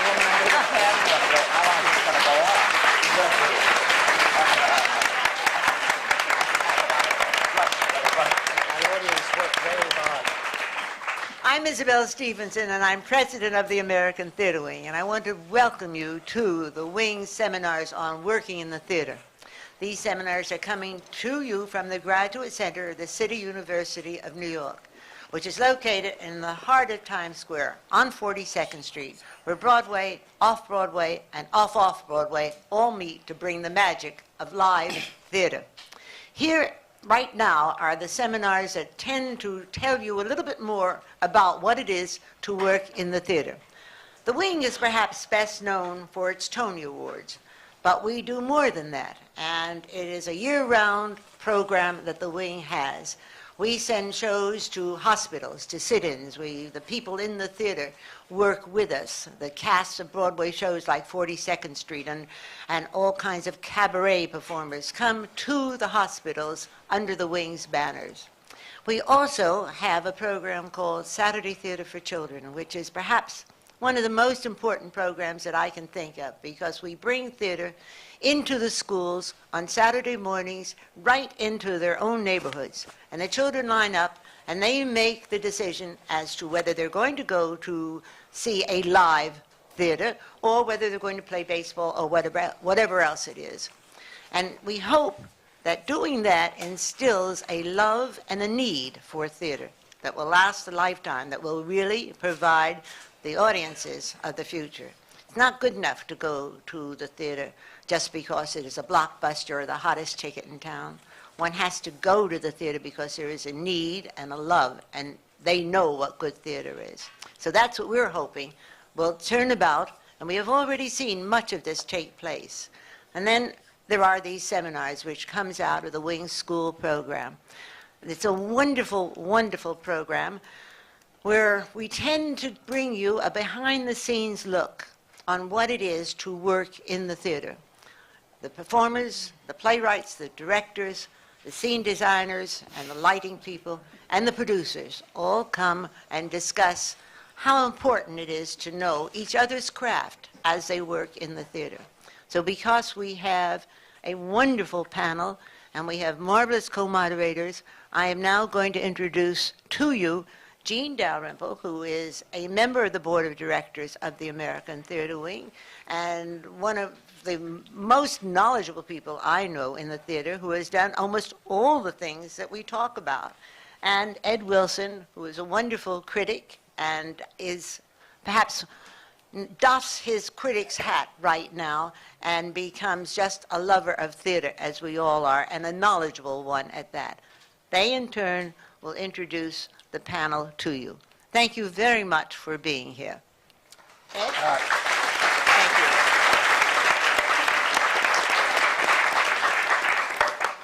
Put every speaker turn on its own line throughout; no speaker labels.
woman under the pen going to go? How long is this going to go on?
My audience worked very hard. I'm Isabel Stevenson, and I'm president of the American Theater Wing, and I want to welcome you to the Wing seminars on working in the theater. These seminars are coming to you from the Graduate Center of the City University of New York, which is located in the heart of Times Square on 42nd Street, where Broadway, off-Broadway, and off-Broadway all meet to bring the magic of live theater. Here, right now, are the seminars that tend to tell you a little bit more about what it is to work in the theater. The Wing is perhaps best known for its Tony Awards, but we do more than that, and it is a year-round program that the Wing has. We send shows to hospitals, to sit-ins. The people in the theater work with us. The cast of Broadway shows like 42nd Street and all kinds of cabaret performers come to the hospitals under the Wing's banners. We also have a program called Saturday Theater for Children, which is perhaps one of the most important programs that I can think of, because we bring theater into the schools on Saturday mornings, right into their own neighborhoods. And the children line up, and they make the decision as to whether they're going to go to see a live theater, or whether they're going to play baseball, or whatever else it is. And we hope that doing that instills a love and a need for theater that will last a lifetime, that will really provide the audiences of the future. It's not good enough to go to the theater just because it is a blockbuster or the hottest ticket in town. One has to go to the theater because there is a need and a love, and they know what good theater is. So that's what we're hoping will turn about, and we have already seen much of this take place. And then there are these seminars which comes out of the Wing School program. It's a wonderful, wonderful program where we tend to bring you a behind-the-scenes look on what it is to work in the theater. The performers, the playwrights, the directors, the scene designers, and the lighting people, and the producers all come and discuss how important it is to know each other's craft as they work in the theater. So because we have a wonderful panel and we have marvelous co-moderators, I am now going to introduce to you Jean Dalrymple, who is a member of the Board of Directors of the American Theater Wing, and one of the most knowledgeable people I know in the theater, who has done almost all the things that we talk about. And Ed Wilson, who is a wonderful critic and is perhaps doffs his critic's hat right now and becomes just a lover of theater, as we all are, and a knowledgeable one at that. They, in turn, will introduce the panel to you. Thank you very much for being here. Ed? Thank you.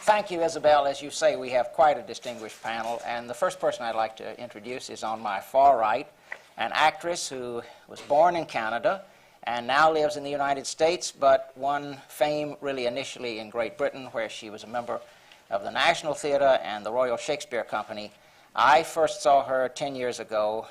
Thank you, Isabel. As you say, we have quite a distinguished panel, and the first person I'd like to introduce is on my far right, an actress who was born in Canada and now lives in the United States, but won fame really initially in Great Britain, where she was a member of the National Theatre and the Royal Shakespeare Company. I first saw her 10 years ago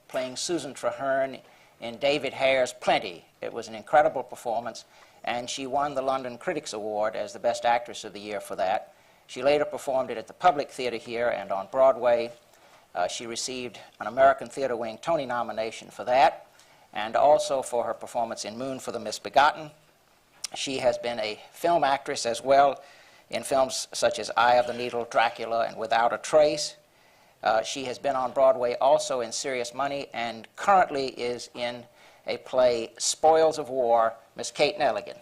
playing Susan Traherne in David Hare's Plenty. It was an incredible performance, and she won the London Critics Award as the Best Actress of the Year for that. She later performed it at the Public Theatre here and on Broadway. She received an American Theatre Wing Tony nomination for that, and also for her performance in Moon for the Misbegotten. She has been a film actress as well in films such as Eye of the Needle, Dracula, and Without a Trace. She has been on Broadway also in Serious Money, and currently is in a play, Spoils of War, Miss Kate Nelligan.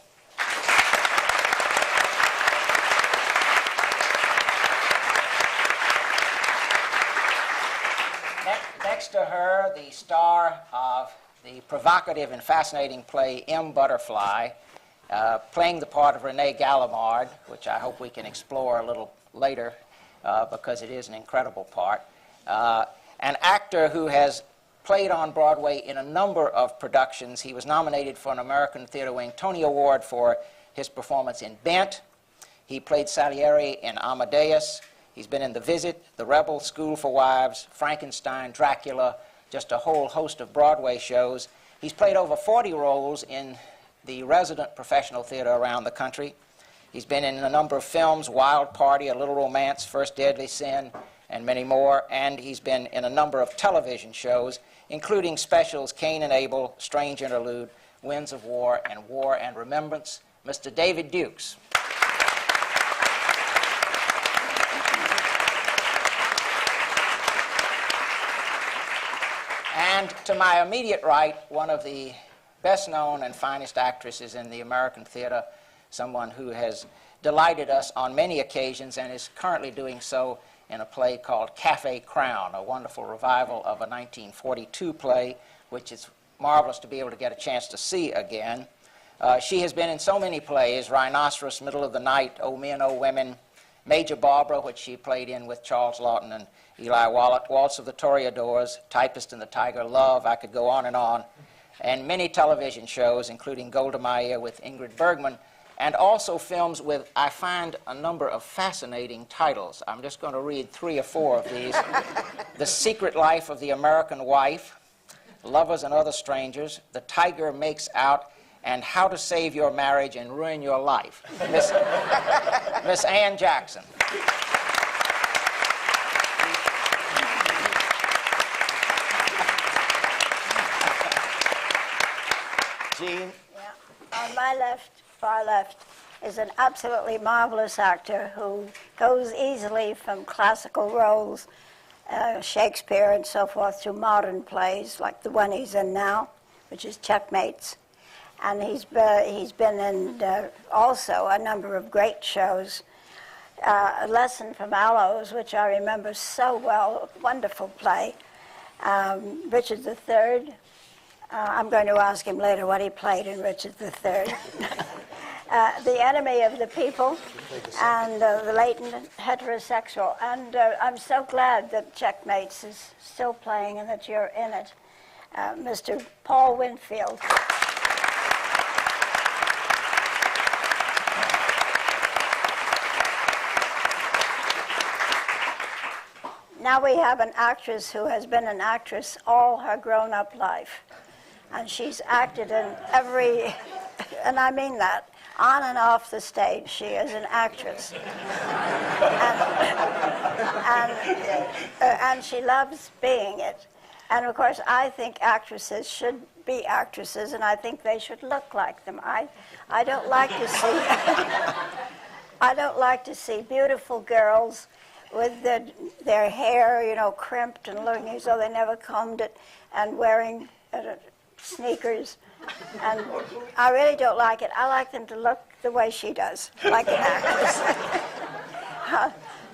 Next to her, the star of the provocative and fascinating play, M. Butterfly, playing the part of Renee Gallimard, which I hope we can explore a little later, because it is an incredible part. An actor who has played on Broadway in a number of productions. He was nominated for an American Theatre Wing Tony Award for his performance in Bent. He played Salieri in Amadeus. He's been in The Visit, The Rebel, School for Wives, Frankenstein, Dracula, just a whole host of Broadway shows. He's played over 40 roles in the resident professional theater around the country. He's been in a number of films, Wild Party, A Little Romance, First Deadly Sin, and many more. And he's been in a number of television shows, including specials Cain and Abel, Strange Interlude, Winds of War and Remembrance, Mr. David Dukes. And to my immediate right, one of the best-known and finest actresses in the American theater, someone who has delighted us on many occasions and is currently doing so in a play called Cafe Crown, a wonderful revival of a 1942 play, which is marvelous to be able to get a chance to see again. She has been in so many plays: Rhinoceros, Middle of the Night, Oh Men, Oh Women, Major Barbara, which she played in with Charles Lawton and Eli Wallach, Waltz of the Toreadors, Typist and the Tiger, Love, I could go on, and many television shows, including Golda Meir with Ingrid Bergman, and also films with, I find, a number of fascinating titles. I'm just going to read 3 or 4 of these. The Secret Life of the American Wife, Lovers and Other Strangers, The Tiger Makes Out, and How to Save Your Marriage and Ruin Your Life. Miss Ann Jackson. Jean?
Yeah. On my left, far left, is an absolutely marvelous actor who goes easily from classical roles, Shakespeare and so forth, to modern plays like the one he's in now, which is Checkmates. And he's been in also a number of great shows. A Lesson from Aloes, which I remember so well, a wonderful play. Richard III. I'm going to ask him later what he played in Richard III. The Enemy of the People, and The Latent Heterosexual. And I'm so glad that Checkmates is still playing and that you're in it. Mr. Paul Winfield. Now we have an actress who has been an actress all her grown-up life. And she's acted in every, and I mean that, on and off the stage, she is an actress. And she loves being it. And of course, I think actresses should be actresses, and I think they should look like them. I don't like to see, I don't like to see beautiful girls with their hair, you know, crimped and looking as though they never combed it, and wearing sneakers. And I really don't like it. I like them to look the way she does, like an actress.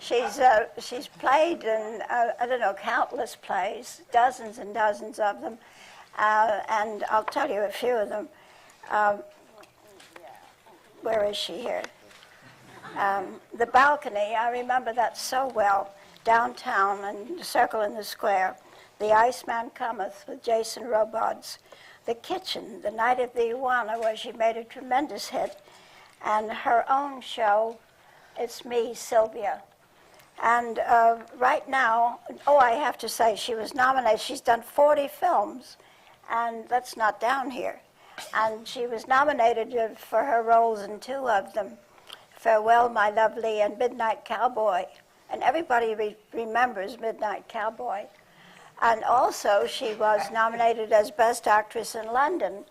She's played in, I don't know, countless plays, dozens and dozens of them, and I'll tell you a few of them. Where is she here? The Balcony, I remember that so well, downtown and the Circle in the Square. The Iceman Cometh with Jason Robards. The Kitchen, The Night of the Iguana, where she made a tremendous hit. And her own show, It's Me, Sylvia. And right now, I have to say, she was nominated. She's done 40 films, and that's not down here. And she was nominated for her roles in 2 of them, Farewell, My Lovely, and Midnight Cowboy. And everybody remembers Midnight Cowboy. And also, she was nominated as Best Actress in London,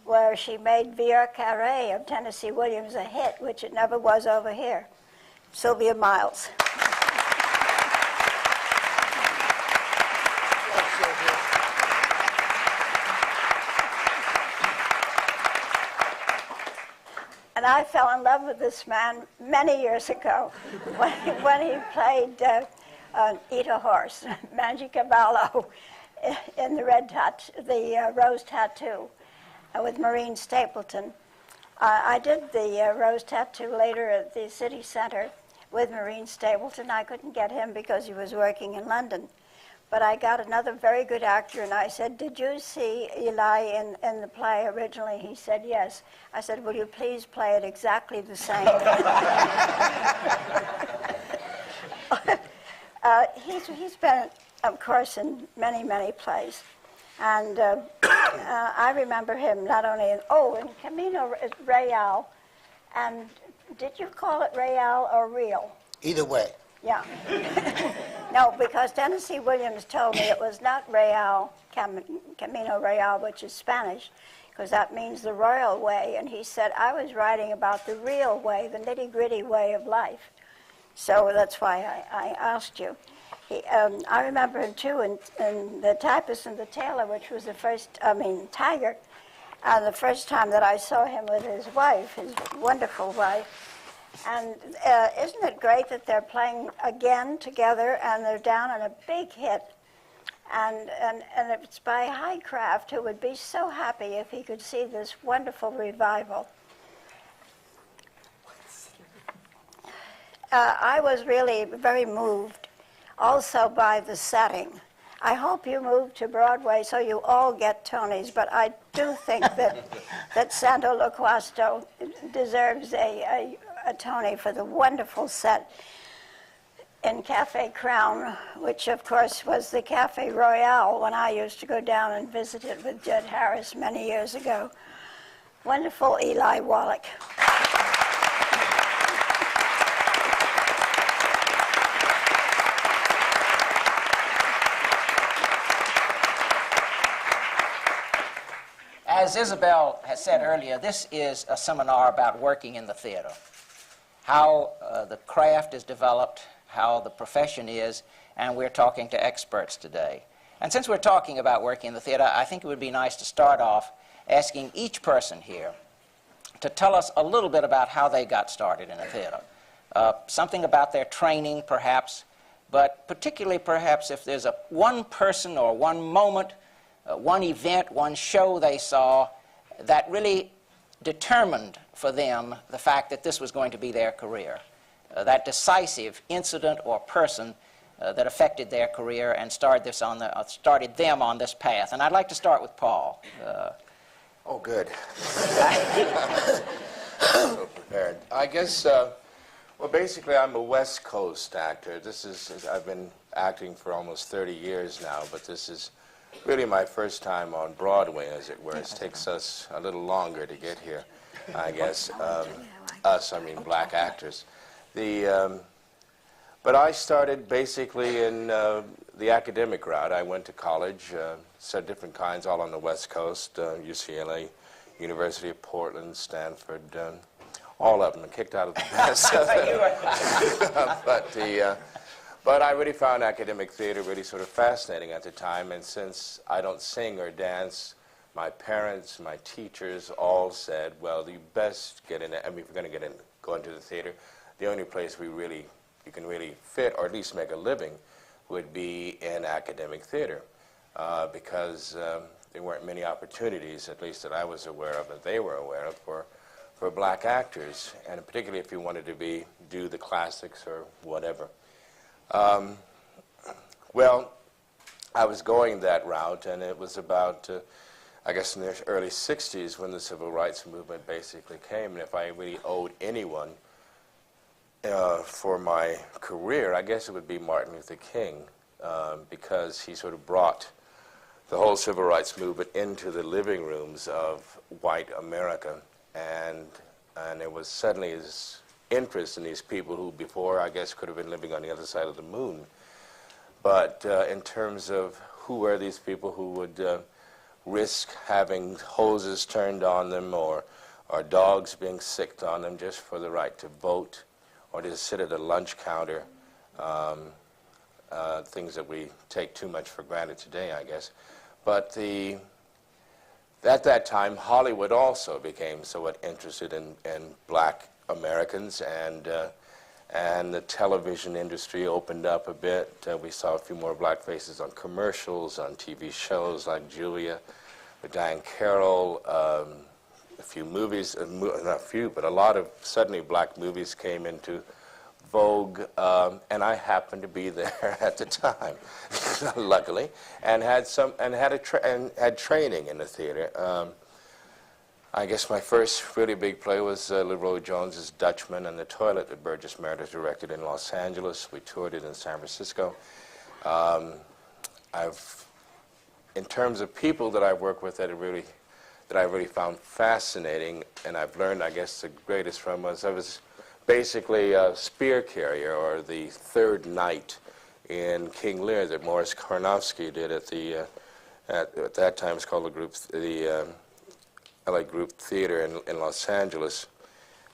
where she made Vieux Carré of Tennessee Williams a hit, which it never was over here. Sylvia Miles. And I fell in love with this man many years ago when he played Eat a Horse, Mangiacavallo, in the Rose Tattoo with Maureen Stapleton. I did the Rose Tattoo later at the City Center with Maureen Stapleton. I couldn't get him because he was working in London. But I got another very good actor, and I said, did you see Eli in the play originally? He said, yes. I said, will you please play it exactly the same? He's been, of course, in many, many plays. And I remember him not only in Camino Real, and did you call it Real or Real?
Either way.
Yeah. No, because Tennessee Williams told me it was not Real, Camino Real, which is Spanish, because that means the royal way. And he said, I was writing about the real way, the nitty-gritty way of life. So that's why I asked you. I remember him, too, in The Typist and the Tailor, which was the first, Tiger, the first time that I saw him with his wife, his wonderful wife. And isn't it great that they're playing again together, and they're down on a big hit? And it's by Highcraft, who would be so happy if he could see this wonderful revival. I was really very moved also by the setting. I hope you move to Broadway so you all get Tonys, but I do think that Santo Loquasto deserves a Tony for the wonderful set in Cafe Crown, which of course was the Cafe Royale when I used to go down and visit it with Judd Harris many years ago. Wonderful Eli Wallach.
As Isabel has said earlier, this is a seminar about working in the theater, how the craft is developed, how the profession is, and we're talking to experts today. And since we're talking about working in the theater, I think it would be nice to start off asking each person here to tell us a little bit about how they got started in the theater. Something about their training, perhaps, but particularly perhaps if there's one person or one moment, one event, one show they saw that really determined for them the fact that this was going to be their career. That decisive incident or person that affected their career and started them on this path. And I'd like to start with Paul.
Oh, good. So prepared. I guess, well, basically, I'm a West Coast actor. I've been acting for almost 30 years now, but this is really my first time on Broadway, as it were. It takes us a little longer to get here, I guess. Black actors. But I started basically in the academic route. I went to college, studied different kinds, all on the West Coast, UCLA, University of Portland, Stanford, all of them, kicked out of the best. But I really found academic theater really sort of fascinating at the time, and since I don't sing or dance, my parents, my teachers all said, well, you best get in, if you're going to go into the theater, the only place you can really fit, or at least make a living, would be in academic theater, because there weren't many opportunities, at least that I was aware of, that they were aware of, for black actors, and particularly if you wanted to do the classics or whatever. Well, I was going that route, and it was about, I guess, in the early 60s when the civil rights movement basically came, and if I really owed anyone for my career, I guess it would be Martin Luther King, because he sort of brought the whole civil rights movement into the living rooms of white America, and it was suddenly his interest in these people who before, I guess, could have been living on the other side of the moon. But in terms of who were these people who would risk having hoses turned on them or dogs being sicked on them just for the right to vote or to sit at a lunch counter, things that we take too much for granted today, I guess. But at that time, Hollywood also became somewhat interested in black Americans, and the television industry opened up a bit. We saw a few more black faces on commercials, on TV shows like Julia with Diane Carroll, a few movies, not a few, but a lot of suddenly black movies came into vogue, and I happened to be there at the time, luckily, and had training in the theater. I guess my first really big play was LeRoy Jones's Dutchman and the Toilet that Burgess Meredith directed in Los Angeles. We toured it in San Francisco. I've in terms of people that I've worked with that I really found fascinating, and I've learned, I guess, the greatest from was I was basically a spear carrier, or the third knight in King Lear that Morris Karnofsky did at the at that time it's called the LA Group Theater in Los Angeles,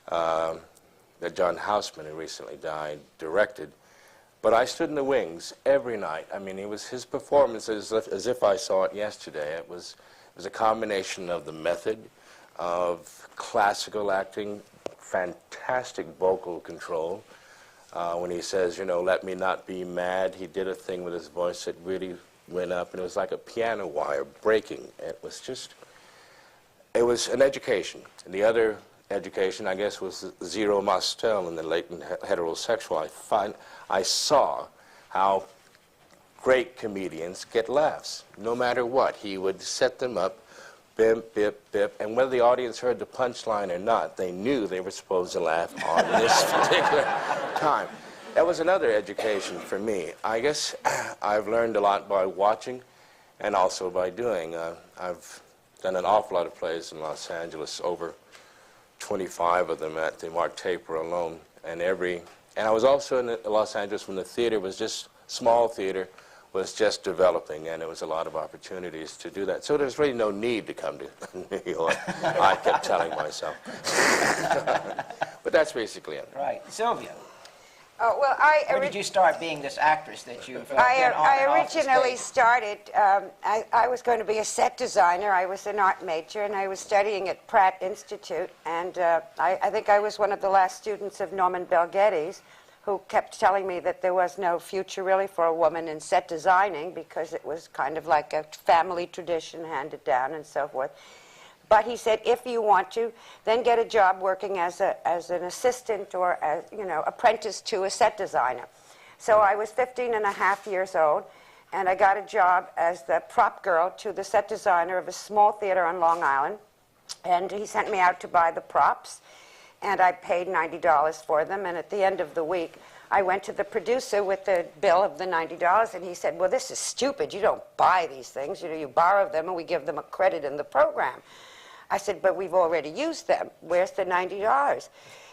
that John Houseman, who recently died, directed. But I stood in the wings every night. I mean, it was his performance as if I saw it yesterday. It was a combination of the method, of classical acting, fantastic vocal control. When he says, you know, let me not be mad, he did a thing with his voice that really went up, and it was like a piano wire breaking. It was an education. And the other education, I guess, was Zero Mostel in the latent heterosexual. I saw how great comedians get laughs, no matter what. He would set them up, bip, bip, bip, and whether the audience heard the punchline or not, they knew they were supposed to laugh on this particular time. That was another education for me. I guess I've learned a lot by watching and also by doing. I've done an awful lot of plays in Los Angeles, over 25 of them at the Mark Taper alone. And I was also in Los Angeles when the theater was just, small theater, was just developing, and there was a lot of opportunities to do that. So there's really no need to come to New York, I kept telling myself. But that's basically it.
Right. Sylvia,
Oh, well,
when did you start being this actress that you've been on
I
and off the
originally
stage?
started, I was going to be a set designer. I was an art major, and I was studying at Pratt Institute, and I think I was one of the last students of Norman Bell Geddes, who kept telling me that there was no future really for a woman in set designing because it was kind of like a family tradition handed down and so forth. But he said, if you want to, then get a job working as an assistant or as, you know, apprentice to a set designer. So I was 15 and a half years old, and I got a job as the prop girl to the set designer of a small theater on Long Island. And he sent me out to buy the props, and I paid $90 for them. And at the end of the week, I went to the producer with the bill of the $90, and he said, well, this is stupid. You don't buy these things. You know, you borrow them, and we give them a credit in the program. I said, but we've already used them. Where's the $90?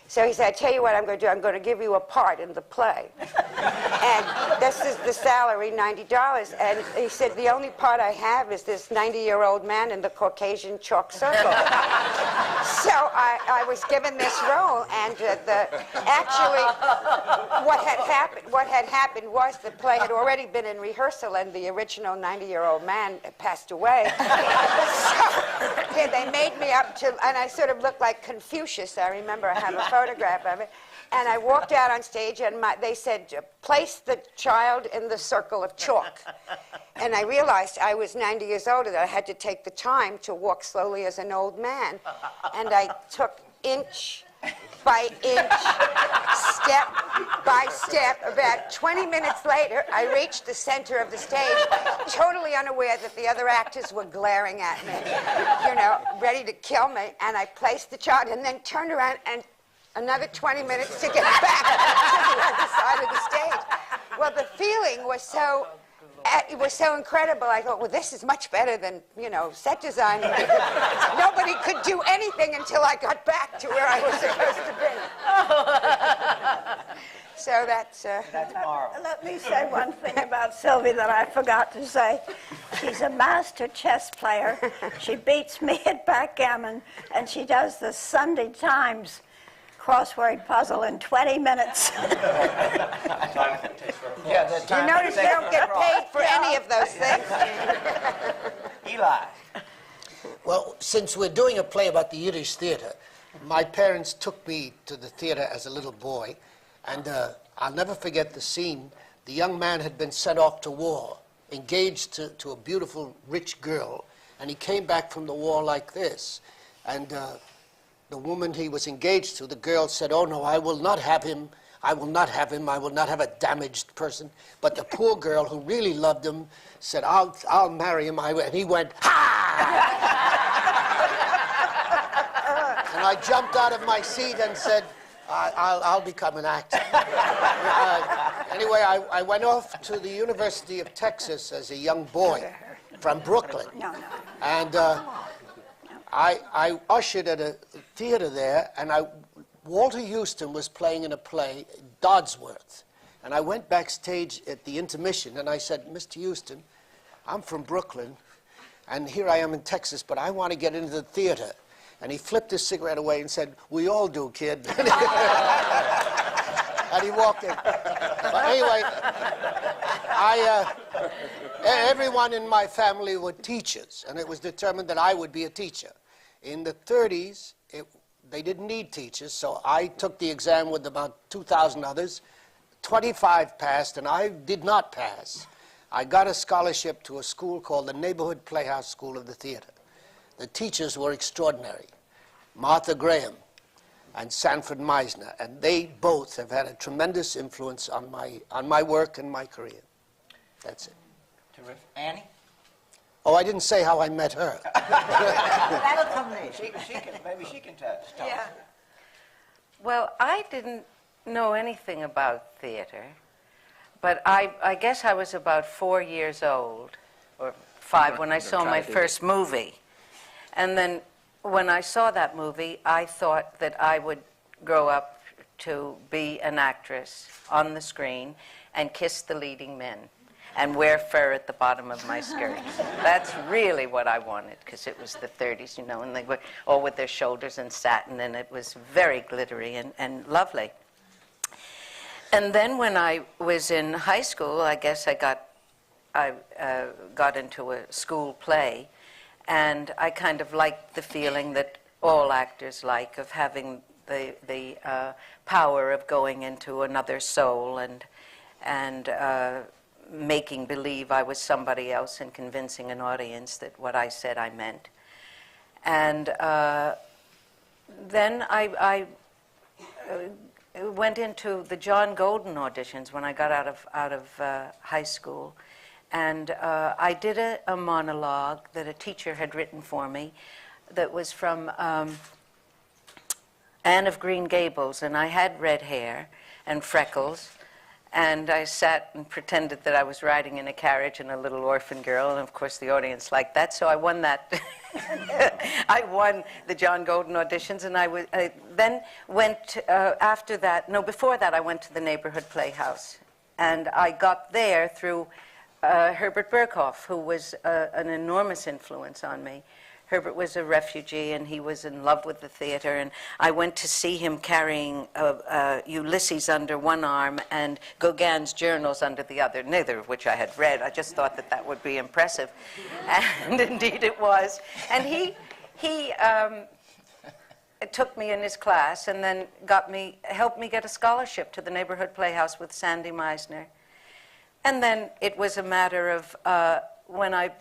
So he said, I tell you what I'm going to do. I'm going to give you a part in the play. And this is the salary, $90. And he said, the only part I have is this 90-year-old man in the Caucasian chalk circle. So I was given this role, and actually what had happened was the play had already been in rehearsal, and the original 90-year-old man passed away. So yeah, they made me up to, and I sort of looked like Confucius. I remember I have a photograph of it. And I walked out on stage, and they said, place the child in the circle of chalk. And I realized I was 90 years old, and I had to take the time to walk slowly as an old man. And I took inch by inch, step by step. About 20 minutes later, I reached the center of the stage, totally unaware that the other actors were glaring at me, you know, ready to kill me. And I placed the child and then turned around and another 20 minutes to get back to the other side of the stage. Well, the feeling was so, it was so incredible. I thought, well, this is much better than, you know, set design. Nobody could do anything until I got back to where I was supposed to be. So that's
marvelous.
Let me say one thing about Sylvie that I forgot to say. She's a master chess player. She beats me at backgammon, and she does the Sunday Times crossword puzzle in 20 minutes.
Yeah,
You notice they don't get paid for any of those things.
Eli.
Well, since we're doing a play about the Yiddish theater, my parents took me to the theater as a little boy, and I'll never forget the scene. The young man had been sent off to war, engaged to a beautiful, rich girl, and he came back from the war like this. And the woman he was engaged to, the girl said, oh, no, I will not have him. I will not have him. I will not have a damaged person. But the poor girl who really loved him said, I'll marry him. And he went, ha! And I jumped out of my seat and said, I'll become an actor. Anyway, I went off to the University of Texas as a young boy. from Brooklyn.
No, no.
And I ushered at a theater there, and Walter Houston was playing in a play, Dodsworth. And I went backstage at the intermission, and I said, Mr. Houston, I'm from Brooklyn, and here I am in Texas, but I want to get into the theater. And he flipped his cigarette away and said, we all do, kid. And he walked in. But anyway, everyone in my family were teachers, and it was determined that I would be a teacher. In the 30s, they didn't need teachers, so I took the exam with about 2,000 others. 25 passed, and I did not pass. I got a scholarship to a school called the Neighborhood Playhouse School of the Theater. The teachers were extraordinary. Martha Graham and Sanford Meisner, and they both have had a tremendous influence on my work and my career. That's it.
Terrific. Annie?
Oh, I didn't say how I met her.
That'll come later.
Maybe she can tell us.
Yeah. Well, I didn't know anything about theater, but I guess I was about 4 years old, or 5, when I saw my first movie. And then when I saw that movie, I thought that I would grow up to be an actress on the screen and kiss the leading men and wear fur at the bottom of my skirts. That's really what I wanted, because it was the 30s, you know, and they were all with their shoulders in satin, and it was very glittery and lovely. And then when I was in high school, I guess I got into a school play, and I kind of liked the feeling that all actors like, of having the power of going into another soul and making believe I was somebody else and convincing an audience that what I said I meant. And then I went into the John Golden auditions when I got out of high school, and I did a monologue that a teacher had written for me that was from Anne of Green Gables, and I had red hair and freckles, and I sat and pretended that I was riding in a carriage and a little orphan girl, and of course the audience liked that, so I won that. I won the John Golden auditions, and I then went after that, no, before that I went to the Neighborhood Playhouse, and I got there through Herbert Berghoff, who was an enormous influence on me. Herbert was a refugee, and he was in love with the theater, and I went to see him carrying Ulysses under one arm and Gauguin's journals under the other, neither of which I had read. I just thought that that would be impressive, and indeed it was. And he took me in his class and then helped me get a scholarship to the Neighborhood Playhouse with Sandy Meisner. And then it was a matter of when I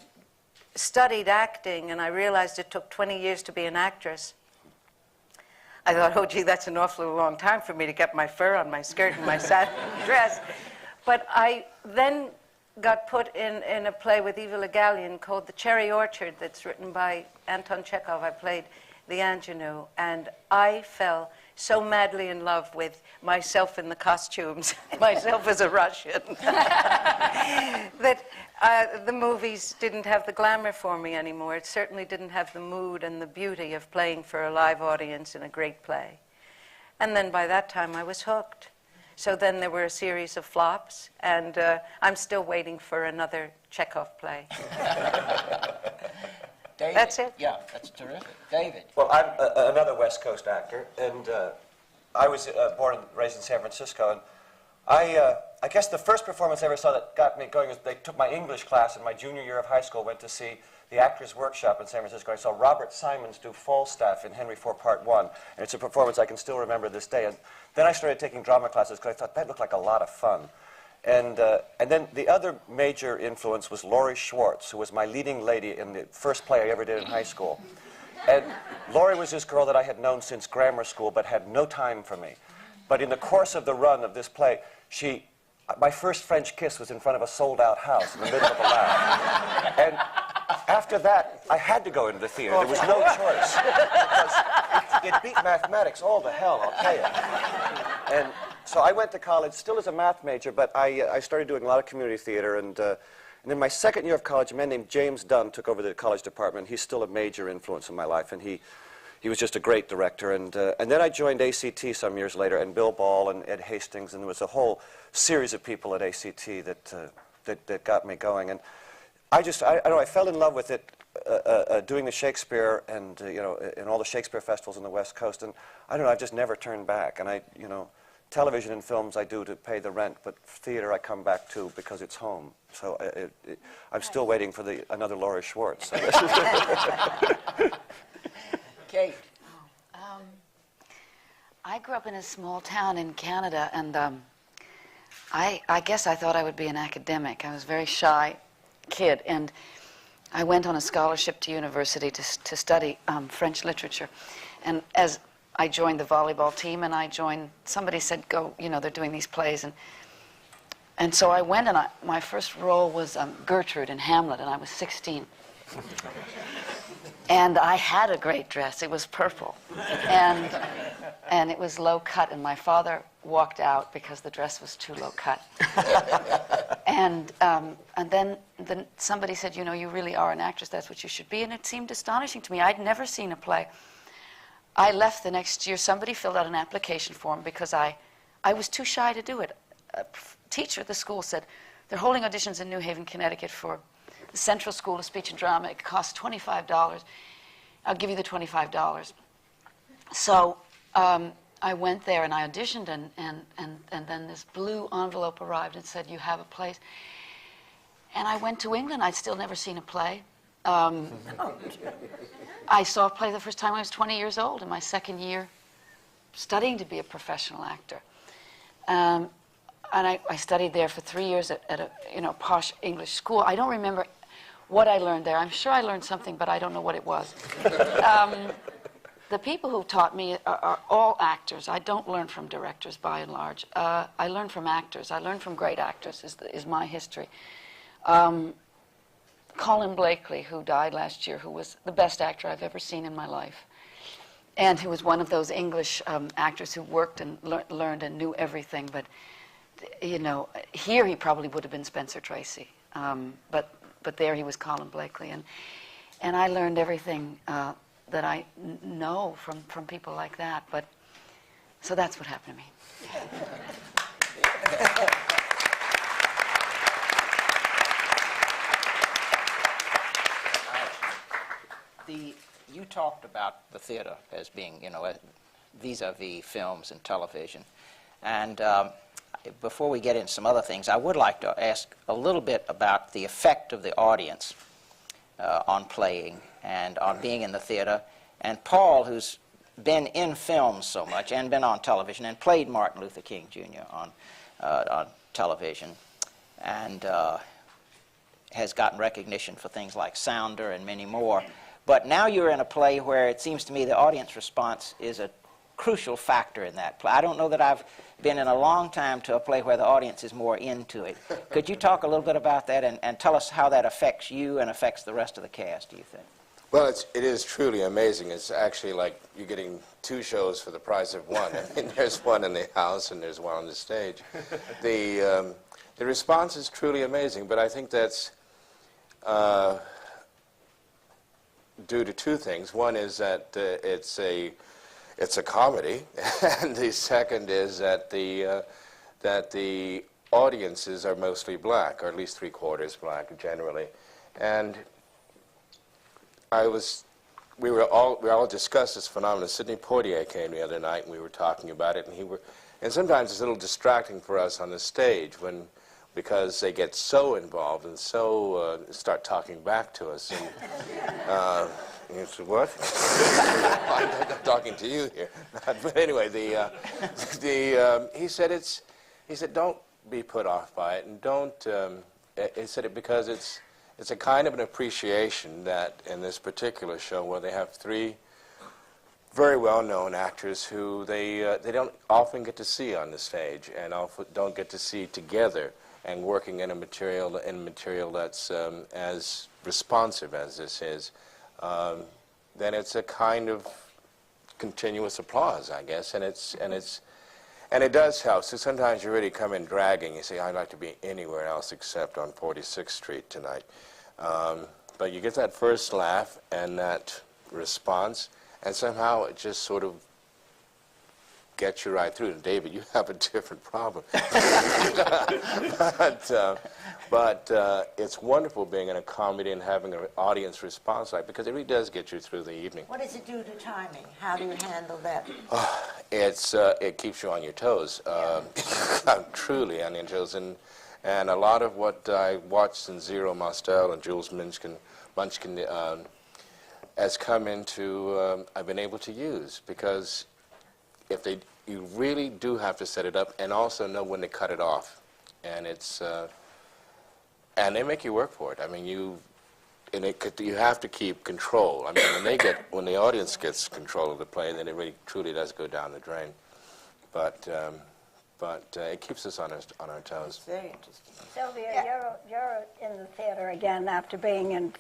studied acting and I realized it took 20 years to be an actress, I thought, oh, gee, that's an awfully long time for me to get my fur on my skirt and my satin dress. But I then got put in a play with Eva Le Gallienne called The Cherry Orchard, that's written by Anton Chekhov. I played the ingenue, and I fell so madly in love with myself in the costumes, myself as a Russian, that the movies didn't have the glamour for me anymore. It certainly didn't have the mood and the beauty of playing for a live audience in a great play. And then by that time I was hooked. So then there were a series of flops, and I'm still waiting for another Chekhov play.
David.
That's it?
Yeah, that's terrific. David.
Well, I'm another West Coast actor, and I was born and raised in San Francisco, and I guess the first performance I ever saw that got me going was they took my English class in my junior year of high school, went to see the Actors Workshop in San Francisco. I saw Robert Simons do Falstaff in Henry IV Part 1, and it's a performance I can still remember this day. And then I started taking drama classes because I thought that looked like a lot of fun. And then the other major influence was Laurie Schwartz, who was my leading lady in the first play I ever did in high school. And Laurie was this girl that I had known since grammar school but had no time for me. But in the course of the run of this play, my first French kiss was in front of a sold-out house in the middle of a laugh. And after that, I had to go into the theater. There was no choice. Because it beat mathematics all to hell, I'll tell you. And so I went to college still as a math major, but I started doing a lot of community theater, and
And in my second year of college, a man named James Dunn took over the college department. He's still a major influence in my life, and he was just a great director. And then I joined ACT some years later, and Bill Ball and Ed Hastings, and there was a whole series of people at ACT that got me going. And I don't know, I fell in love with it, doing the Shakespeare and, in all the Shakespeare festivals on the West Coast. And I don't know, I've just never turned back. And television and films I do to pay the rent, but theater I come back to because it's home. So I'm still waiting for another Laura Schwartz.
Kate.
I grew up in a small town in Canada, and I guess I thought I would be an academic. I was a very shy kid, and I went on a scholarship to university to study French literature. And as I joined the volleyball team, and somebody said, go, they're doing these plays. And so I went, and my first role was Gertrude in Hamlet, and I was 16. And I had a great dress. It was purple. And it was low cut, and my father walked out because the dress was too low cut. And then somebody said, you really are an actress. That's what you should be. And it seemed astonishing to me. I'd never seen a play. I left the next year. Somebody filled out an application form because I was too shy to do it. A teacher at the school said, they're holding auditions in New Haven, Connecticut for the Central School of Speech and Drama. It costs $25. I'll give you the $25. So I went there and I auditioned, and then this blue envelope arrived and said, you have a place. And I went to England. I'd still never seen a play. I saw a play the first time I was 20 years old, in my second year studying to be a professional actor. And I studied there for 3 years at a posh English school. I don't remember what I learned there. I'm sure I learned something, but I don't know what it was. The people who taught me are all actors. I don't learn from directors, by and large. I learn from actors. I learn from great actors, is my history. Colin Blakely, who died last year, who was the best actor I've ever seen in my life, and who was one of those English actors who worked and learned and knew everything. But, here he probably would have been Spencer Tracy. But there he was Colin Blakely. And I learned everything that I know from people like that. So that's what happened to me.
You talked about the theater as being, vis-a-vis films and television. And before we get into some other things, I would like to ask a little bit about the effect of the audience on playing and on being in the theater. And Paul, who's been in films so much and been on television and played Martin Luther King Jr. on television, and has gotten recognition for things like Sounder and many more. But now you're in a play where it seems to me the audience response is a crucial factor in that play. I don't know that I've been in a long time to a play where the audience is more into it. Could you talk a little bit about that and tell us how that affects you and affects the rest of the cast, do you think?
Well, it is truly amazing. It's actually like you're getting 2 shows for the price of 1. I mean, there's one in the house and there's one on the stage. The response is truly amazing, but I think that's due to 2 things. One is that it's a comedy, and the second is that the audiences are mostly black, or at least 3/4 black generally. And we all discussed this phenomenon. Sidney Poitier came the other night, and we were talking about it, and sometimes it's a little distracting for us on the stage because they get so involved and so start talking back to us. And you said, what? I'm talking to you here. But anyway, he said don't be put off by it, and don't. He said it because it's a kind of an appreciation that in this particular show where they have 3 very well-known actors who they don't often get to see on the stage and often don't get to see together and working in a material that's as responsive as this is, then it's a kind of continuous applause, I guess, and And it does help. So sometimes you really come in dragging. You say, I'd like to be anywhere else except on 46th Street tonight. But you get that first laugh and that response, and somehow it just sort of gets you right through. And David, you have a different problem. but it's wonderful being in a comedy and having an audience response like, because it really does get you through the evening.
What does it do to timing? How do you handle that?
It keeps you on your toes, truly on your toes. And a lot of what I watched in Zero Mostel and Jules Munchkin has come into, I've been able to use, because you really do have to set it up and also know when to cut it off. And and they make you work for it. I mean, you have to keep control. I mean, when the audience gets control of the play, then it really truly does go down the drain. But it keeps us on our toes.
Very interesting.
Sylvia, you're in the theater again after being in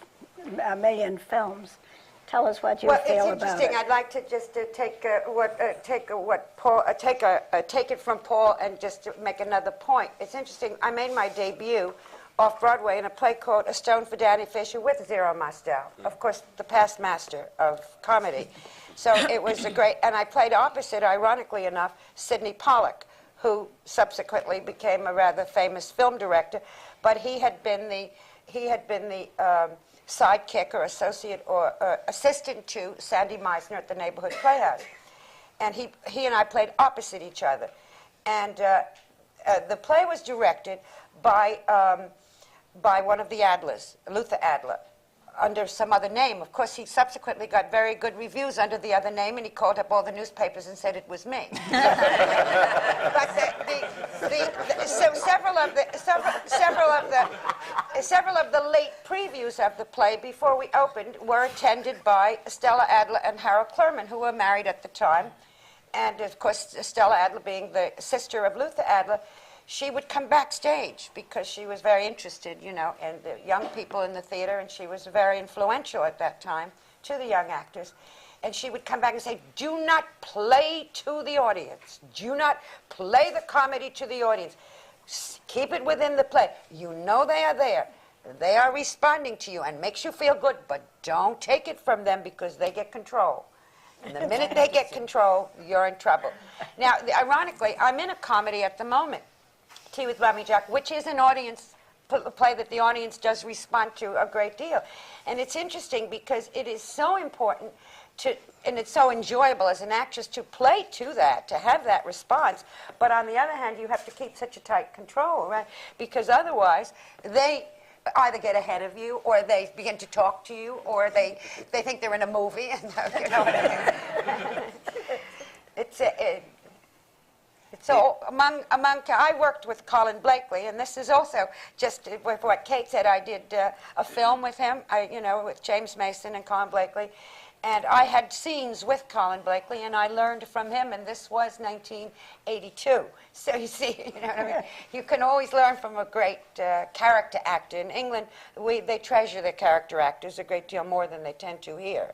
a million films. Tell us what you feel about it.
Well, it's interesting. I'd like to just take it from Paul and just to make another point. It's interesting. I made my debut off Broadway in a play called A Stone for Danny Fisher with Zero Mostel, of course, the past master of comedy. So it was a great, and I played opposite, ironically enough, Sidney Pollack, who subsequently became a rather famous film director, but he had been the sidekick or associate or assistant to Sandy Meisner at the Neighborhood Playhouse. And he and I played opposite each other. And the play was directed by one of the Adlers, Luther Adler, under some other name. Of course, he subsequently got very good reviews under the other name, and he called up all the newspapers and said it was me. But so several of the late previews of the play before we opened were attended by Stella Adler and Harold Clurman, who were married at the time. And of course, Stella Adler being the sister of Luther Adler, she would come backstage because she was very interested, you know, in the young people in the theater, and she was very influential at that time to the young actors. And she would come back and say, do not play to the audience. Do not play the comedy to the audience. Keep it within the play. You know they are there. They are responding to you and makes you feel good, but don't take it from them because they get control. And the minute they get control, you're in trouble. Now, ironically, I'm in a comedy at the moment, Tea with Rummy Jack, which is an audience play that the audience does respond to a great deal. And it's interesting because it is so important and it's so enjoyable as an actress to play to that, to have that response. But on the other hand, you have to keep such a tight control, right? Because otherwise, they either get ahead of you, or they begin to talk to you, or they think they're in a movie. And, you know what I mean? So I worked with Colin Blakely, and this is also just with what Kate said. I did a film with him, with James Mason and Colin Blakely, and I had scenes with Colin Blakely, and I learned from him, and this was 1982. So you see, you know what I mean? You can always learn from a great character actor. In England, they treasure their character actors a great deal more than they tend to here,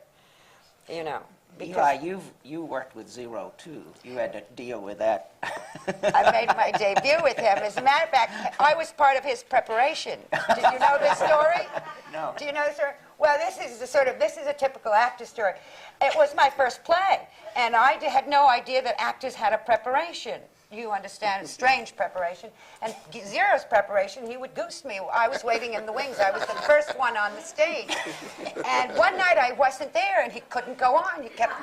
you know.
Eli, you worked with Zero, too. You had to deal with that.
I made my debut with him. As a matter of fact, I was part of his preparation. Did you know this story?
No.
Do you know this story? Well, this is a typical actor story. It was my first play, and I had no idea that actors had a preparation. You understand, strange preparation. And Zero's preparation, he would goose me. I was waiting in the wings. I was the first one on the stage. And one night I wasn't there, and he couldn't go on. He kept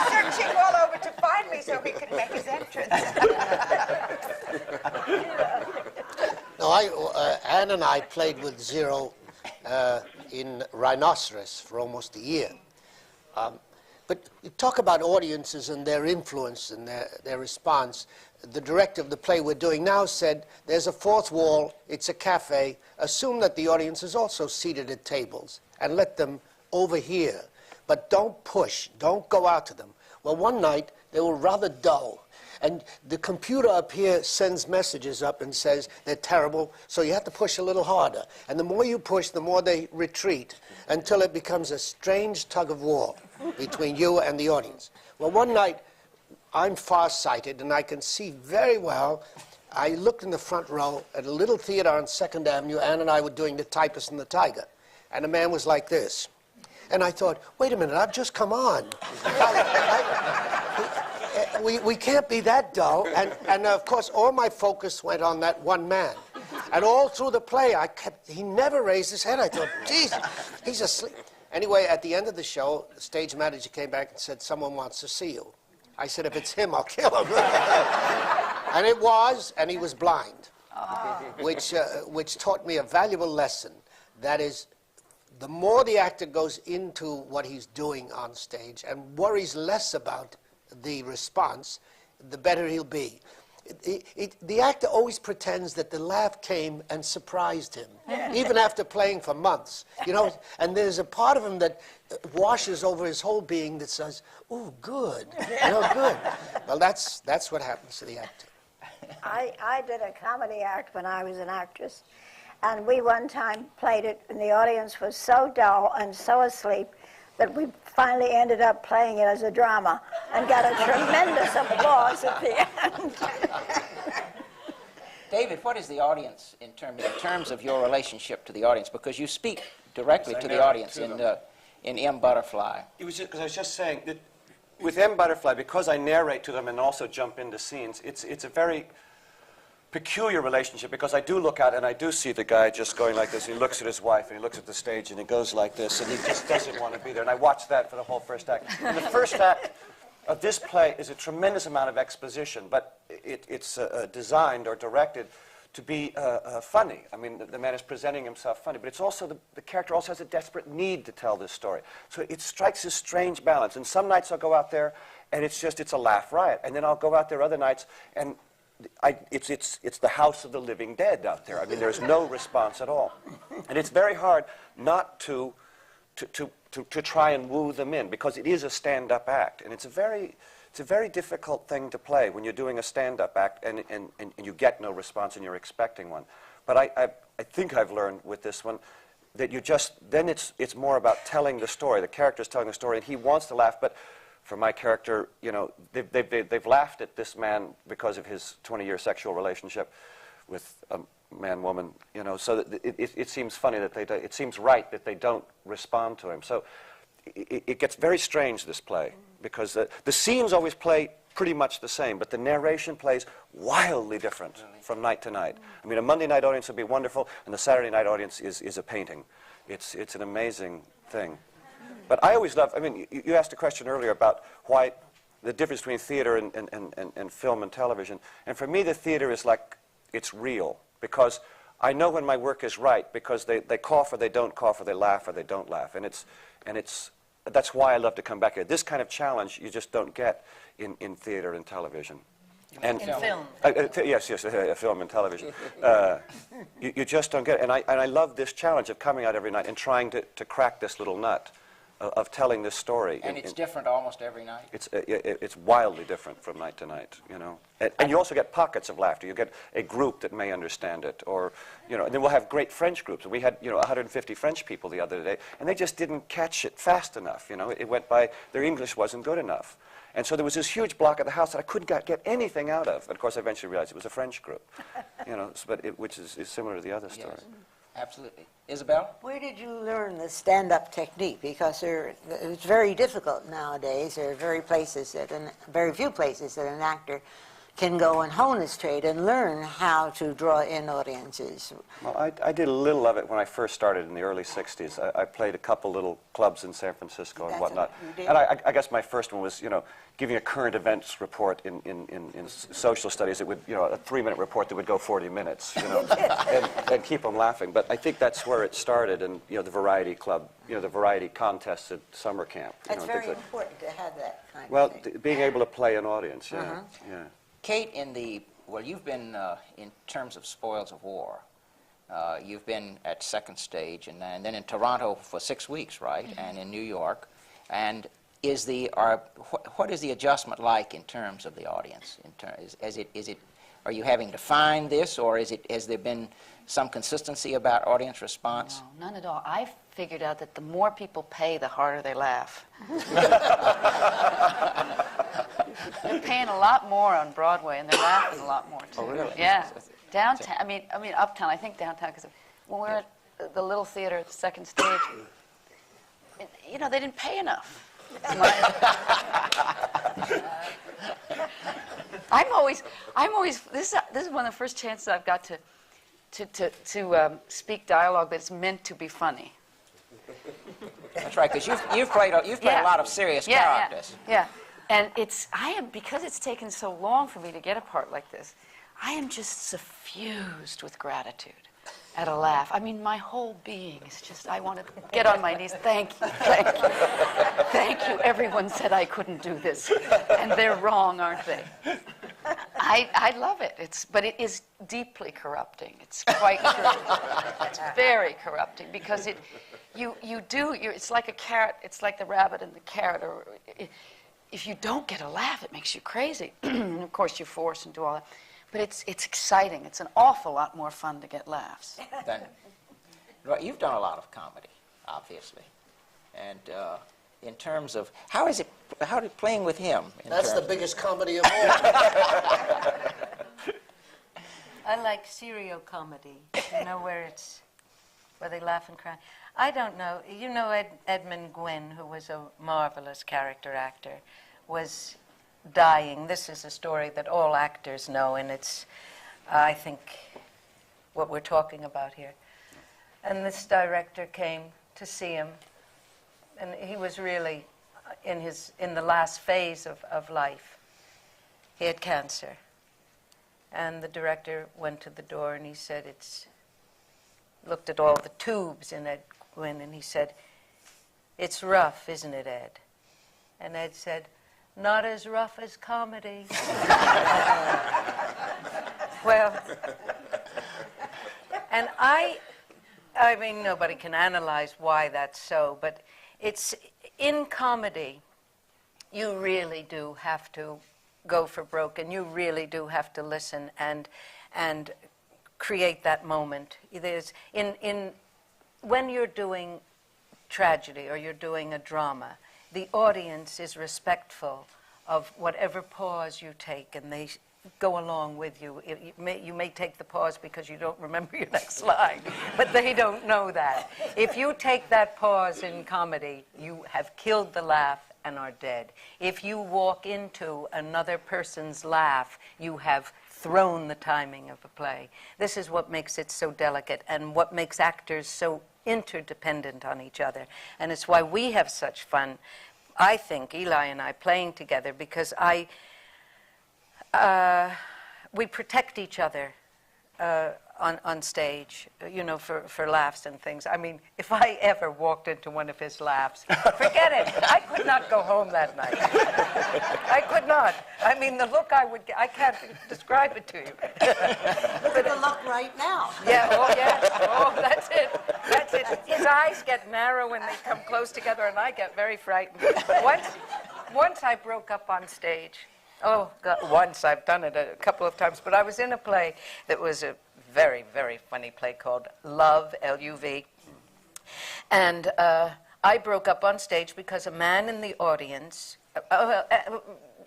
searching all over to find me so he could make his entrance.
No, Anne and I played with Zero in Rhinoceros for almost a year. But you talk about audiences and their influence and their response. The director of the play we're doing now said, there's a fourth wall, it's a cafe, assume that the audience is also seated at tables and let them overhear. But don't push, don't go out to them. Well, one night, they were rather dull. And the computer up here sends messages up and says they're terrible, so you have to push a little harder. And the more you push, the more they retreat, until it becomes a strange tug of war between you and the audience. Well, one night, I'm farsighted, and I can see very well. I looked in the front row at a little theater on 2nd Avenue. Ann and I were doing The Typist and the Tiger. And the man was like this. And I thought, wait a minute, I've just come on. We can't be that dull. And of course, all my focus went on that one man. And all through the play, he never raised his head. I thought, geez, he's asleep. Anyway, at the end of the show, the stage manager came back and said, someone wants to see you. I said, if it's him, I'll kill him. And it was, and he was blind, which taught me a valuable lesson. That is, the more the actor goes into what he's doing on stage and worries less about the response, the better he'll be. The actor always pretends that the laugh came and surprised him, even after playing for months. You know, and there's a part of him that washes over his whole being that says, "Oh, good, you know, good." Well, that's what happens to the actor.
I did a comedy act when I was an actress, and we one time played it, and the audience was so dull and so asleep that we finally ended up playing it as a drama and got a tremendous applause at the end.
David, what is the audience in terms of your relationship to the audience? Because you speak directly to the audience in M. Butterfly.
It was just because I was just saying that with M. Butterfly, because I narrate to them and also jump into scenes, it's a very peculiar relationship, because I do look out and I do see the guy just going like this. He looks at his wife and he looks at the stage and he goes like this, and he just doesn't want to be there. And I watch that for the whole first act. And the first act of this play is a tremendous amount of exposition, but it's designed or directed to be funny. I mean, the man is presenting himself funny, but it's also, the character also has a desperate need to tell this story. So it strikes this strange balance. And some nights I'll go out there and it's a laugh riot. And then I'll go out there other nights and it's the house of the living dead out there. I mean, there's no response at all. And it's very hard not to try and woo them in, because it is a stand-up act. And it's a very difficult thing to play when you're doing a stand-up act and you get no response and you're expecting one. But I think I've learned with this one that then it's more about telling the story. The character's telling the story and he wants to laugh, but for my character, you know, they've laughed at this man because of his 20-year sexual relationship with a man-woman, you know, so that it seems funny that it seems right that they don't respond to him. So it gets very strange, this play, because the scenes always play pretty much the same, but the narration plays wildly different from night to night. I mean, a Monday night audience would be wonderful, and the Saturday night audience is a painting. It's an amazing thing. But I always love, I mean, you asked a question earlier about why the difference between theater and film and television. And for me, the theater is like, it's real. Because I know when my work is right, because they cough or they don't cough, or they laugh or they don't laugh. And that's why I love to come back here. This kind of challenge you just don't get in theater and television. And
in film.
Yes, film and television. You just don't get it. And I love this challenge of coming out every night and trying to crack this little nut of telling this story.
And it's different almost every night?
It's wildly different from night to night, you know. And you also get pockets of laughter. You get a group that may understand it, or, you know, and then we'll have great French groups. We had, you know, 150 French people the other day, and they just didn't catch it fast enough, you know. It went by, their English wasn't good enough. And so there was this huge block of the house that I couldn't get anything out of. And of course, I eventually realized it was a French group, you know, which is similar to the other story.
Yes, absolutely. Isabel?
Where did you learn the stand-up technique? Because it's very difficult nowadays. There are very few places that an actor can go and hone his trade and learn how to draw in audiences.
Well, I did a little of it when I first started in the early 60s. I played a couple little clubs in San Francisco and whatnot. And I guess my first one was, you know, giving a current events report in social studies. It would, you know, a 3-minute report that would go 40 minutes, you know, and keep them laughing. But I think that's where it started, and, you know, the variety club, you know, the variety contests at summer camp.
It's very important to have that kind
of
thing.
Well, being able to play an audience, yeah.
Kate, you've been, in terms of Spoils of War, you've been at second stage and then in Toronto for 6 weeks, right? Mm-hmm. And in New York. And what is the adjustment like in terms of the audience? Are you having to find this, or has there been some consistency about audience response?
No, none at all. I figured out that the more people pay, the harder they laugh. They're paying a lot more on Broadway, and they're laughing a lot more too.
Oh, really?
Yeah. Downtown. I mean uptown. I think downtown, because when we were at the little theater at the second stage, you know, they didn't pay enough. I'm always. This is one of the first chances I've got to speak dialogue that's meant to be funny.
That's right, because you've played a lot of serious characters.
Yeah. And because it's taken so long for me to get a part like this, I am just suffused with gratitude at a laugh. I mean, my whole being is just, I want to get on my knees. Thank you, thank you. Thank you. Everyone said I couldn't do this. And they're wrong, aren't they? I love it. But it is deeply corrupting. It's quite true. It's very corrupting because it's like a carrot. It's like the rabbit and the carrot. If you don't get a laugh, it makes you crazy. And of course, you force and do all that. But it's exciting. It's an awful lot more fun to get laughs.
Well, you've done a lot of comedy, obviously. And in terms of, how did playing with him?
That's the biggest comedy of all.
I like serial comedy, you know, where they laugh and cry. I don't know. You know Edmund Gwynn, who was a marvelous character actor, was dying. This is a story that all actors know, and it's, I think, what we're talking about here. And this director came to see him, and he was really in the last phase of life. He had cancer. And the director went to the door and he said, looked at all the tubes in Ed Gwynn, and he said, "It's rough, isn't it, Ed?" And Ed said, "Not as rough as comedy." Well, and I mean, nobody can analyze why that's so, but it's in comedy, you really do have to go for broke, and you really do have to listen and create that moment. There's when you're doing tragedy or you're doing a drama, the audience is respectful of whatever pause you take, and they go along with you. You may take the pause because you don't remember your next line, but they don't know that. If you take that pause in comedy, you have killed the laugh and are dead. If you walk into another person's laugh, you have thrown the timing of a play. This is what makes it so delicate and what makes actors so interdependent on each other. And it's why we have such fun, I think, Eli and I, playing together, because we protect each other on stage, you know, for laughs and things. I mean, if I ever walked into one of his laughs, forget it. I could not go home that night. I could not. I mean, the look I would get, I can't describe it to you.
Look at the look right now.
Yeah, oh, yeah. Oh, that's it. That's it. His eyes get narrow when they come close together, and I get very frightened. Once I broke up on stage. Oh, God, once. I've done it a couple of times. But I was in a play that was a very, very funny play called Love, L-U-V. And I broke up on stage because a man in the audience...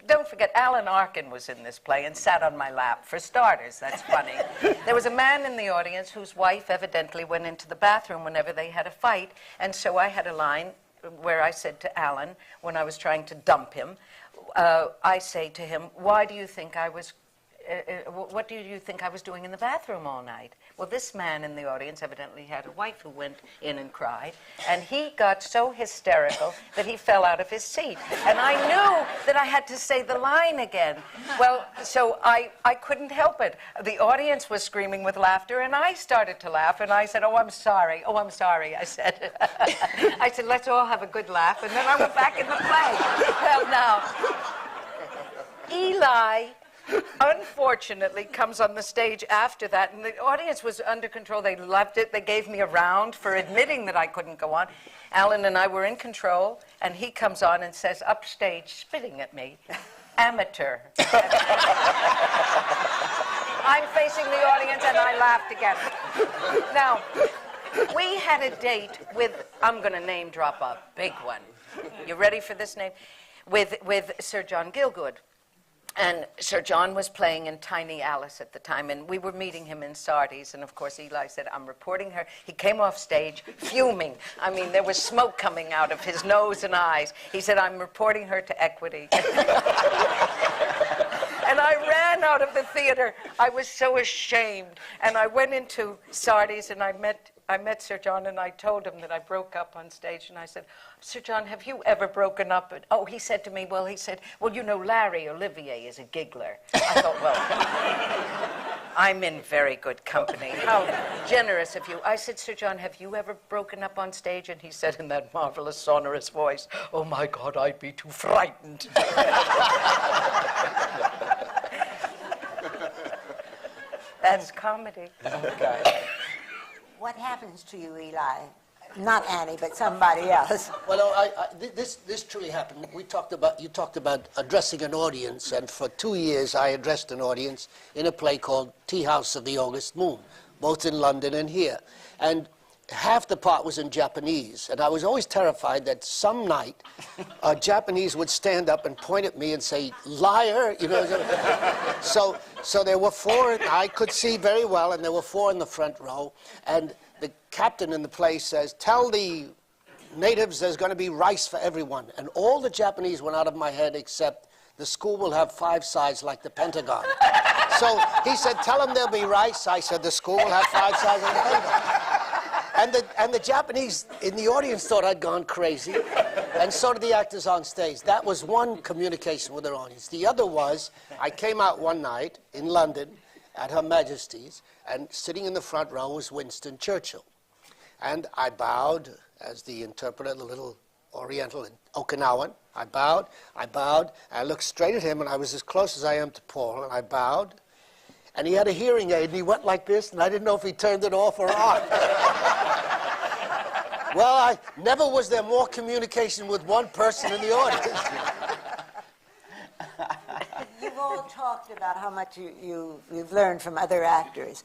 don't forget, Alan Arkin was in this play and sat on my lap. For starters, that's funny. There was a man in the audience whose wife evidently went into the bathroom whenever they had a fight. And so I had a line where I said to Alan, when I was trying to dump him, I say to him, what do you think I was doing in the bathroom all night? Well, this man in the audience evidently had a wife who went in and cried, and he got so hysterical that he fell out of his seat. And I knew that I had to say the line again. Well, so I couldn't help it. The audience was screaming with laughter, and I started to laugh, and I said, "Oh, I'm sorry. Oh, I'm sorry," I said. I said, "Let's all have a good laugh," and then I went back in the play. Well, now, Eli, unfortunately, comes on the stage after that, and the audience was under control. They loved it. They gave me a round for admitting that I couldn't go on. Alan and I were in control, and he comes on and says, upstage, spitting at me, "Amateur." I'm facing the audience, and I laughed again. Now, we had a date with, I'm going to name drop a big one. You ready for this name? With Sir John Gielgud. And Sir John was playing in Tiny Alice at the time, and we were meeting him in Sardi's, and of course Eli said, I'm reporting her. He came off stage fuming. I mean, there was smoke coming out of his nose and eyes. He said, I'm reporting her to Equity. And I ran out of the theater. I was so ashamed. And I went into Sardi's, and I met Sir John, and I told him that I broke up on stage, and I said, Sir John, have you ever broken up? And, oh, he said to me, well, you know, Larry Olivier is a giggler. I thought, well, I'm in very good company. How generous of you. I said, Sir John, have you ever broken up on stage? And he said in that marvelous sonorous voice, oh, my God, I'd be too frightened. That's comedy.
Okay.
What happens to you, Eli? Not Annie, but somebody else.
Well, this truly happened. You talked about addressing an audience, and for 2 years I addressed an audience in a play called Tea House of the August Moon, both in London and here. And half the part was in Japanese, and I was always terrified that some night a Japanese would stand up and point at me and say, liar, you know. So there were 4, I could see very well, and there were 4 in the front row, and the captain in the play says, tell the natives there's going to be rice for everyone. And all the Japanese went out of my head except the school will have 5 sides like the Pentagon. So he said, tell them there'll be rice. I said, the school will have 5 sides like the Pentagon. And the Japanese in the audience thought I'd gone crazy, and so did the actors on stage. That was one communication with their audience. The other was, I came out one night in London at Her Majesty's, and sitting in the front row was Winston Churchill. And I bowed as the interpreter, the little Oriental in Okinawan. I bowed, I looked straight at him, and I was as close as I am to Paul, and I bowed. And he had a hearing aid, and he went like this, and I didn't know if he turned it off or on. Well, never was there more communication with one person in the audience.
You've all talked about how much you've learned from other actors.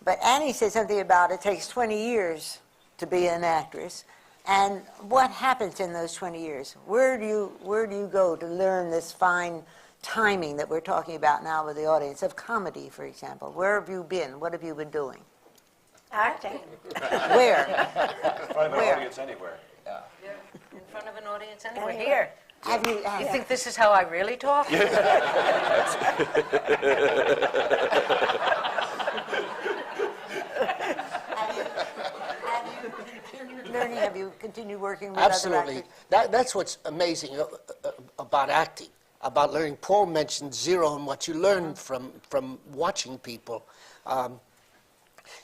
But Annie said something about it takes 20 years to be an actress. And what happens in those 20 years? Where do you go to learn this fine timing that we're talking about now with the audience, of comedy, for example? Where have you been? What have you been doing?
Acting.
Where?
In front of an audience anywhere.
Yeah. In front of an audience anywhere. Here.
Have you
think this is how I really talk?
learning? Have you continued working with
Absolutely.
other actors?
That's what's amazing about acting, about learning. Paul mentioned zero and what you learn from watching people.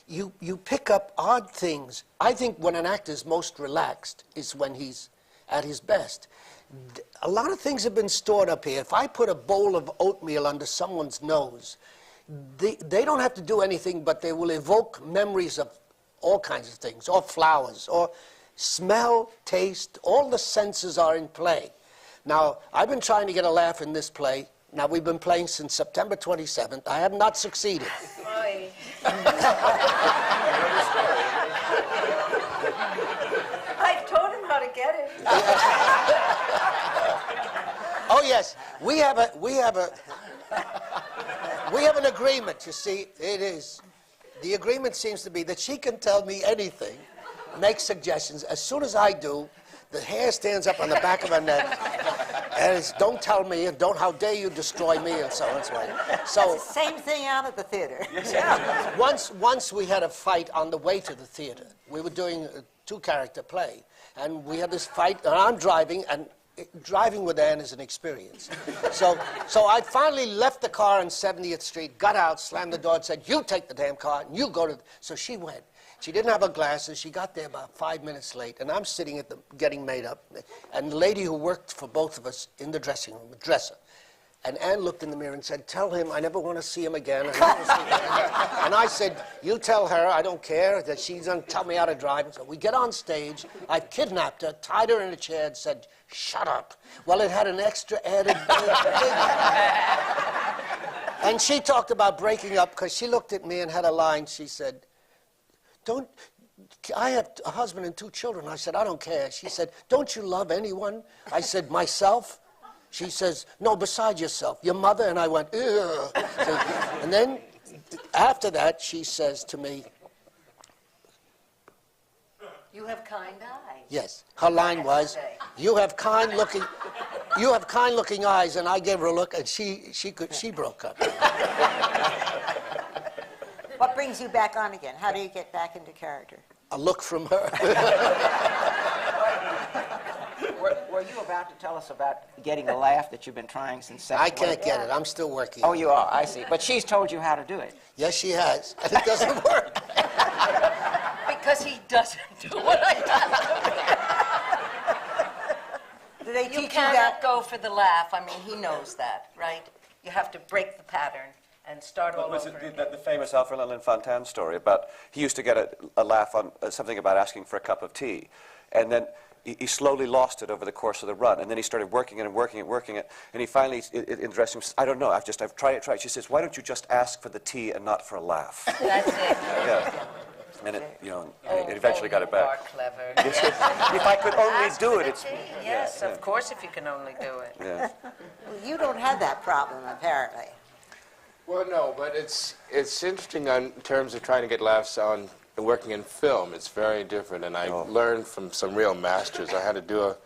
You pick up odd things. I think when an actor is most relaxed is when he's at his best. A lot of things have been stored up here. If I put a bowl of oatmeal under someone's nose, they don't have to do anything, but they will evoke memories of all kinds of things, or flowers, or smell, taste, all the senses are in play. Now, I've been trying to get a laugh in this play. Now, we've been playing since September 27th. I have not succeeded.
I told him how to get it.
Oh yes, we have an agreement. You see, it is. The agreement seems to be that she can tell me anything, make suggestions. As soon as I do, the hair stands up on the back of her neck, and it's, don't tell me, and don't, how dare you destroy me, and so on and so on. So,
It's the same thing out at the theater.
yeah. Once we had a fight on the way to the theater. We were doing a two-character play, and we had this fight, and I'm driving, and driving with Anne is an experience. So I finally left the car on 70th Street, got out, slammed the door, and said, you take the damn car, and you go to... So she went. She didn't have her glasses. She got there about 5 minutes late, and I'm sitting at the getting made up, and the lady who worked for both of us in the dressing room, the dresser, and Anne looked in the mirror and said, tell him I never want to see him again. And I said, you tell her I don't care, that she's going to tell me how to drive. And so we get on stage. I've kidnapped her, tied her in a chair, and said, shut up. Well, it had an extra added and she talked about breaking up because she looked at me and had a line. She said, I have a husband and 2 children. I said, I don't care. She said, don't you love anyone? I said, myself. She says, no, beside yourself, your mother. And I went, ugh. So, and then after that, she says to me,
You have kind eyes.
yes, her line was, you have kind looking eyes. And I gave her a look, and she broke up.
What brings you back on again? How do you get back into character?
A look from her.
Were you about to tell us about getting a laugh that you've been trying since second
I can't
grade?
get it. I'm still working.
Oh, you are. I see. But she's told you how to do it.
Yes, she has. And it doesn't work.
Because he doesn't do what I do.
Do they
You
teach you
cannot
that?
go for the laugh. I mean, he knows that, right? You have to break the pattern and start all
Was
over
it
again.
the famous Alfred Fontaine story about he used to get a laugh on something about asking for a cup of tea, and then he slowly lost it over the course of the run, and then he started working it and working it, and he finally, in the dressing room, says, I don't know, I've tried it. She says, why don't you just ask for the tea and not for a laugh?
That's it.
Yeah. And it, it eventually got it
You are
back.
clever.
If I could only
Ask
do
for
it,
the
it's...
tea. Yes, of course, if you can only do it.
Yeah.
Well, you don't have that problem, apparently.
Well, no, but it's interesting in terms of trying to get laughs on working in film. It's very different, and I learned from some real masters. I had to do a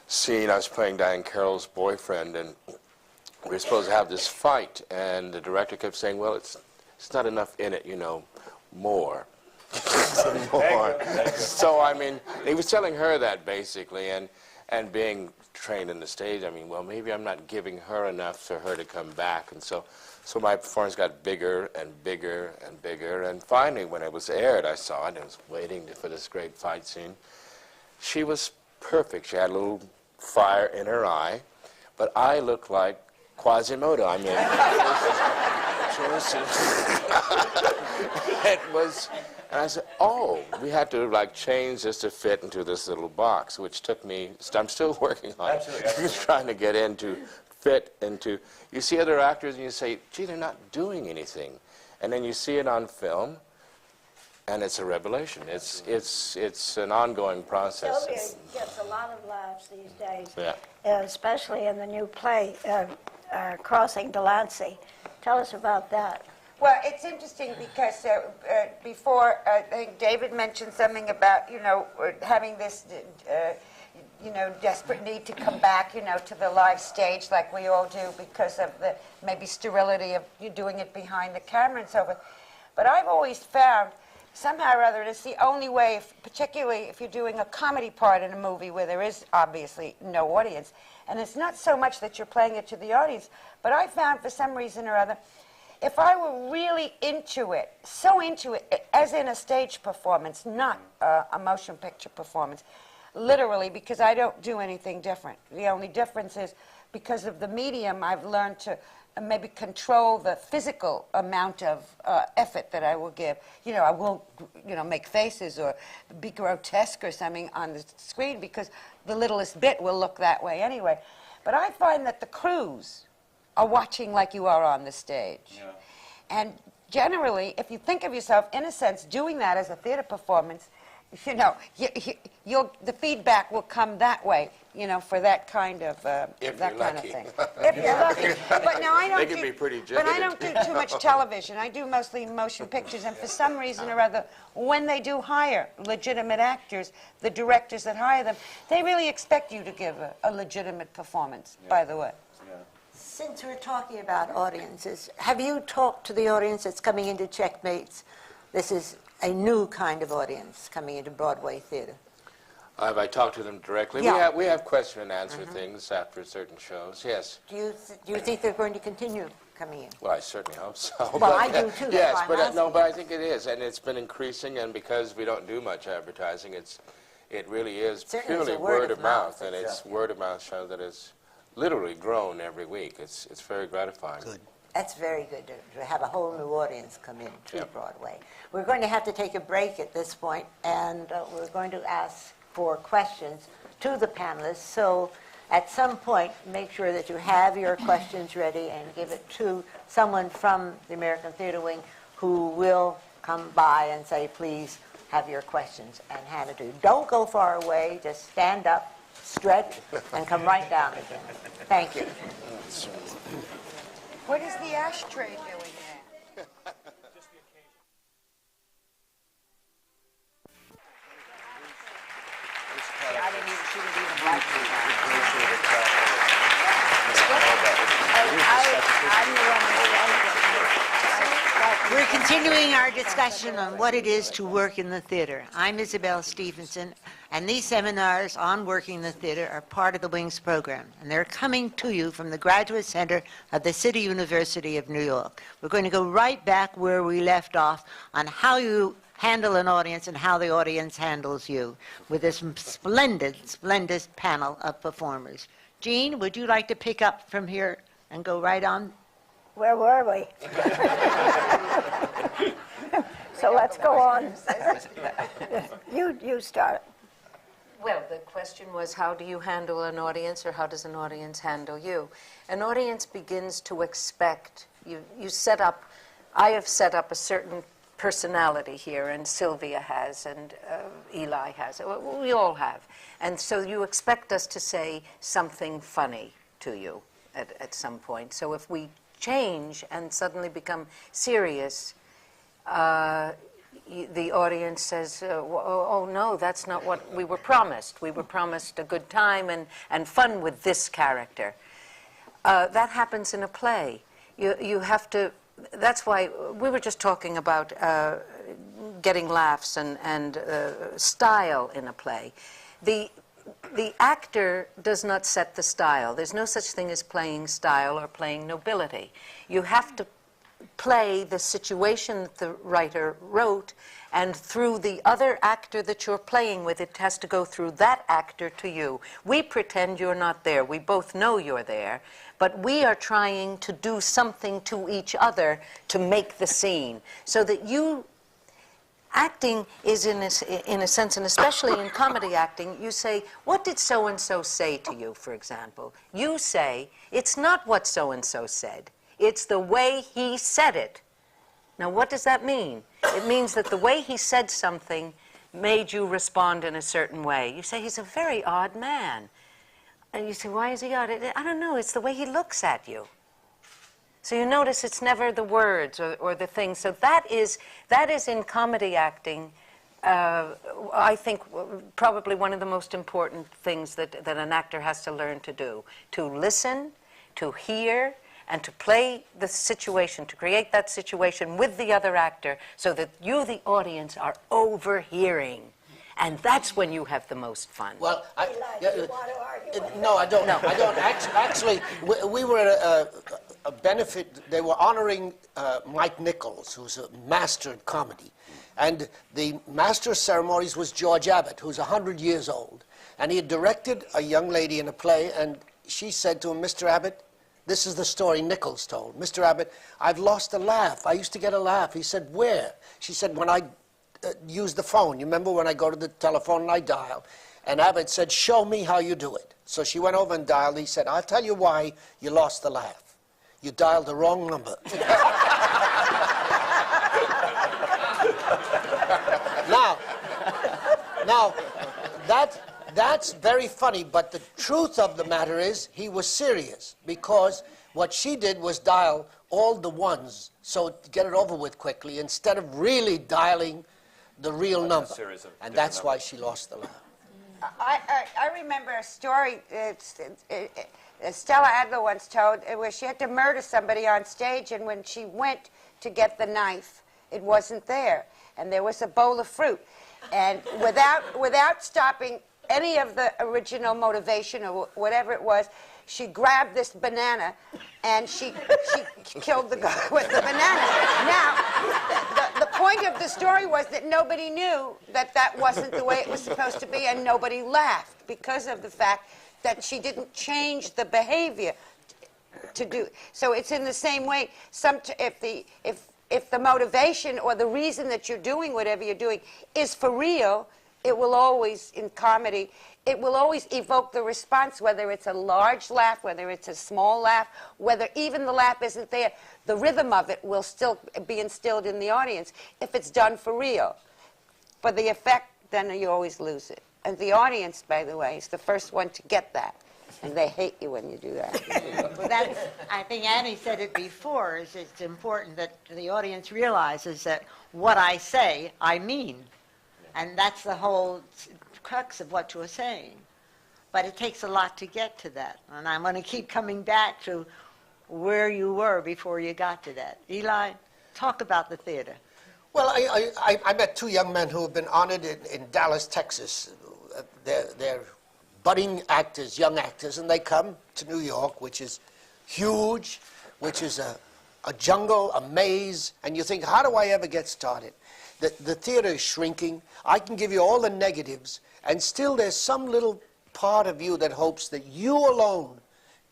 scene. I was playing Diane Carroll's boyfriend, and we were supposed to have this fight, and the director kept saying, well, it's not enough in it, more. More. So, I mean, he was telling her that, basically, and being trained in the stage, I mean, well, maybe I'm not giving her enough for her to come back, and so my performance got bigger and bigger and bigger, and finally, when it was aired, I saw it, and I was waiting for this great fight scene. She was perfect. She had a little fire in her eye, but I looked like Quasimodo. I mean, it was, and I said, oh, we had to change this to fit into this little box, which took me, I'm still working on it. Absolutely. Trying to get fit into, you see other actors and you say, gee, they're not doing anything. And then you see it on film, and it's a revelation. It's an ongoing process.
Sylvia gets a lot of laughs these days,
Yeah.
Especially in the new play, Crossing Delancey. Tell us about that.
Well, it's interesting because before, I think David mentioned something about, having this, desperate need to come back, to the live stage like we all do because of the maybe sterility of you doing it behind the camera and so forth. But I've always found, somehow or other, it's the only way, particularly if you're doing a comedy part in a movie where there is obviously no audience, and it's not so much that you're playing it to the audience, but I found for some reason or other, if I were really into it, so into it, as in a stage performance, not a motion picture performance, literally, because I don't do anything different. The only difference is because of the medium, I've learned to maybe control the physical amount of effort that I will give. I won't, make faces or be grotesque or something on the screen because the littlest bit will look that way anyway. But I find that the crews are watching like you are on the stage. Yeah. And generally, if you think of yourself, in a sense, doing that as a theater performance, the feedback will come that way, for that kind of
If
that
you're
kind
lucky.
of thing. If you're lucky. But no, I don't.
They can be pretty
But I
jaded.
don't do too much television. I do mostly motion pictures, and for some reason or other, when they do hire legitimate actors, the directors that hire them, they really expect you to give a legitimate performance. Yeah. By the way.
Since we're talking about audiences, have you talked to the audience that's coming into Checkmates? This is a new kind of audience coming into Broadway theater.
Have I talked to them directly?
Yeah.
We have question and answer things after certain shows, yes.
Do you think they're going to continue coming in?
Well, I certainly hope so.
Well, I do too.
Yes,
that's why I'm
but
asking.
I think it is, and it's been increasing, and because we don't do much advertising, it really is
Certainly
purely
it's a
word of mouth, and it's word of mouth show that is literally grown every week. It's very gratifying.
Good.
That's very good to have a whole new audience come in to Broadway. We're going to have to take a break at this point, and we're going to ask for questions to the panelists. So at some point, make sure that you have your questions ready and give it to someone from the American Theater Wing who will come by and say, please have your questions, and hand it to you. Don't go far away. Just stand up, stretch, and come right down again.
Thank you. What is the ashtray doing there?
I didn't even, she didn't even like
We're continuing our discussion on what it is to work in the theater. I'm Isabel Stevenson, and these seminars on working in the theater are part of the Wings program, and they're coming to you from the Graduate Center of the City University of New York. We're going to go right back where we left off on how you handle an audience and how the audience handles you with this splendid, splendid panel of performers. Jean, would you like to pick up from here and go right on?
Where were we? So let's go on. You start.
Well, the question was, how do you handle an audience, or how does an audience handle you? An audience begins to expect, you set up, I have set up a certain personality here, and Sylvia has, and Eli has, we all have. And so you expect us to say something funny to you at some point. So if we change and suddenly become serious, the audience says, oh no, that's not what we were promised. We were promised a good time and fun with this character. That happens in a play. You have to, that's why we were just talking about getting laughs and style in a play. The actor does not set the style. There's no such thing as playing style or playing nobility. You have to play the situation that the writer wrote, and through the other actor that you're playing with, it has to go through that actor to you. We pretend you're not there. We both know you're there, but we are trying to do something to each other to make the scene, so that you... Acting is, in a sense, and especially in comedy acting, you say, what did so-and-so say to you, for example? You say, it's not what so-and-so said. It's the way he said it. Now, what does that mean? It means that the way he said something made you respond in a certain way. You say, he's a very odd man. And you say, why is he odd? I don't know, it's the way he looks at you. So you notice it's never the words or the things. So that is in comedy acting, I think, probably one of the most important things that an actor has to learn to do. To listen, to hear, and to play the situation, to create that situation with the other actor so that you, the audience, are overhearing. And that's when you have the most fun.
Well,
Eli, do you want to argue?
no, I don't. No. I don't. Actually, we were at a benefit. They were honoring Mike Nichols, who's a master in comedy. And the master of ceremonies was George Abbott, who's 100 years old. And he had directed a young lady in a play, and she said to him, Mr. Abbott, this is the story Nichols told. Mr. Abbott, I've lost a laugh. I used to get a laugh. He said, where? She said, when I use the phone. You remember when I go to the telephone and I dial? And Abbott said, show me how you do it. So she went over and dialed. He said, I'll tell you why you lost the laugh. You dialed the wrong number. Now, that's very funny, but the truth of the matter is he was serious, because what she did was dial all the ones, so to get it over with quickly, instead of really dialing the real number. And that's why she lost the laugh.
I remember a story Stella Adler once told, where she had to murder somebody on stage, and when she went to get the knife, it wasn't there. And there was a bowl of fruit. And without stopping any of the original motivation or whatever it was, she grabbed this banana and she killed the guy with the banana. Now, the point of the story was that nobody knew that that wasn't the way it was supposed to be, and nobody laughed because of the fact that she didn't change the behavior to do. So it's in the same way. If the motivation or the reason that you're doing whatever you're doing is for real, it will always, in comedy, it will always evoke the response, whether it's a large laugh, whether it's a small laugh, whether even the laugh isn't there. The rhythm of it will still be instilled in the audience if it's done for real. For the effect, then you always lose it. And the audience, by the way, is the first one to get that. And they hate you when you do that.
Well, that's, I think Annie said it before, is it's important that the audience realizes that what I say, I mean. And that's the whole crux of what you're saying. But it takes a lot to get to that. And I'm going to keep coming back to where you were before you got to that. Eli, talk about the theater.
Well, I met two young men who have been honored in Dallas, Texas. They're budding actors, young actors, and they come to New York, which is huge, which is a jungle, a maze, and you think, how do I ever get started? The theater is shrinking. I can give you all the negatives, and still there's some little part of you that hopes that you alone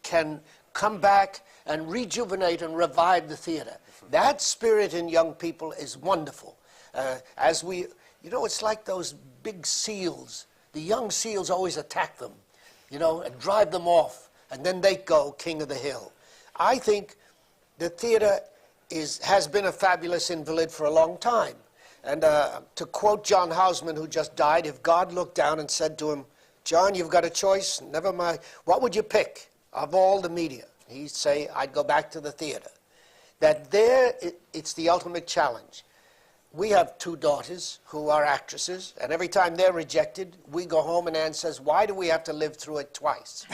can come back and rejuvenate and revive the theater. That spirit in young people is wonderful. It's like those big seals. The young seals always attack them, and drive them off, and then they go king of the hill. I think the theater has been a fabulous invalid for a long time. And to quote John Houseman, who just died, if God looked down and said to him, John, you've got a choice, never mind, what would you pick of all the media? He'd say, I'd go back to the theater. That it's the ultimate challenge. We have two daughters who are actresses, and every time they're rejected, we go home and Ann says, why do we have to live through it twice?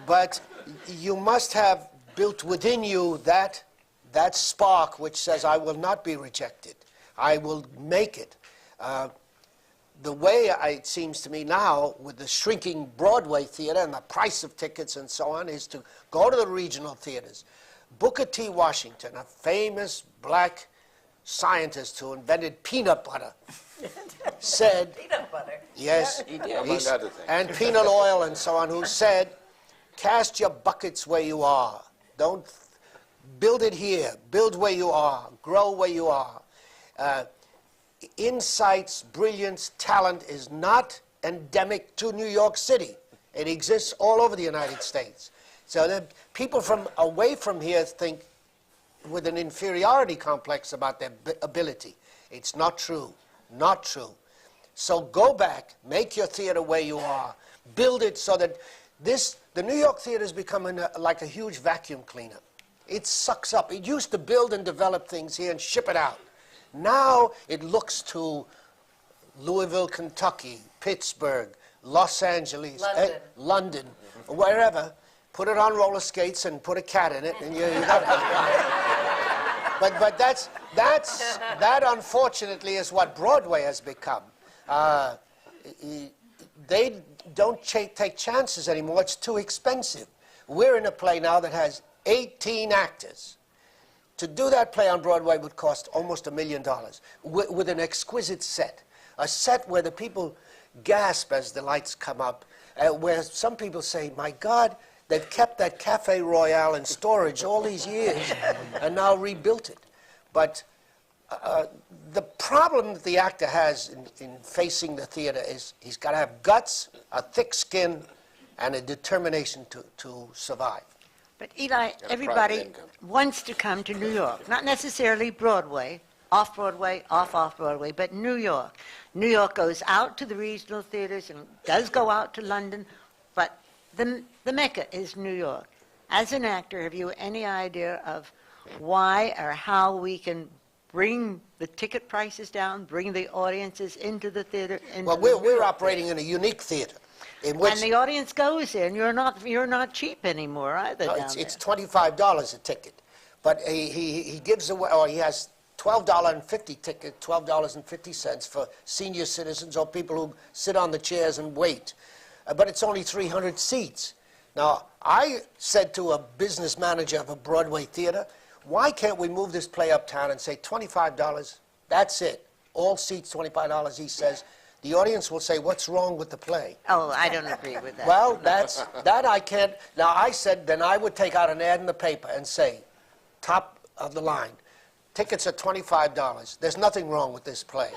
But you must have built within you that spark which says, I will not be rejected. I will make it. The way it seems to me now, with the shrinking Broadway theater and the price of tickets and so on, is to go to the regional theaters. Booker T. Washington, a famous black scientist who invented peanut butter, said...
Peanut butter?
Yes.
He did, among other things.
And peanut oil and so on, who said, cast your buckets where you are. Don't build it here. Build where you are. Grow where you are. Insights, brilliance, talent is not endemic to New York City. It exists all over the United States. So that people from away from here think with an inferiority complex about their ability. It's not true. Not true. So go back, make your theater where you are, build it so that the New York theater is becoming like a huge vacuum cleaner. It sucks up. It used to build and develop things here and ship it out. Now it looks to Louisville, Kentucky, Pittsburgh, Los Angeles, London, wherever. Put it on roller skates and put a cat in it, and you got it. But that unfortunately is what Broadway has become. They don't take chances anymore. It's too expensive. We're in a play now that has 18 actors. To do that play on Broadway would cost almost $1 million with an exquisite set. A set where the people gasp as the lights come up, where some people say, my God, they've kept that Cafe Royale in storage all these years and now rebuilt it. But the problem that the actor has in facing the theater is he's got to have guts, a thick skin, and a determination to survive.
But Eli, everybody wants to come to New York. Not necessarily Broadway, off-Broadway, off-Broadway, but New York. New York goes out to the regional theaters and does go out to London, but the Mecca is New York. As an actor, have you any idea of why or how we can bring the ticket prices down, bring the audiences into the theater?
Well, we're operating in a unique theater.
And the audience goes in. You're not cheap anymore either. No,
it's $25 a ticket, but he gives away, or he has $12.50 ticket, $12.50 for senior citizens or people who sit on the chairs and wait. But it's only 300 seats. Now, I said to a business manager of a Broadway theater, why can't we move this play uptown and say $25? That's it. All seats, $25. He says. The audience will say, what's wrong with the play?
Oh, I don't agree with that.
Well, that I can't. Now, I said then I would take out an ad in the paper and say, top of the line, tickets are $25. There's nothing wrong with this play.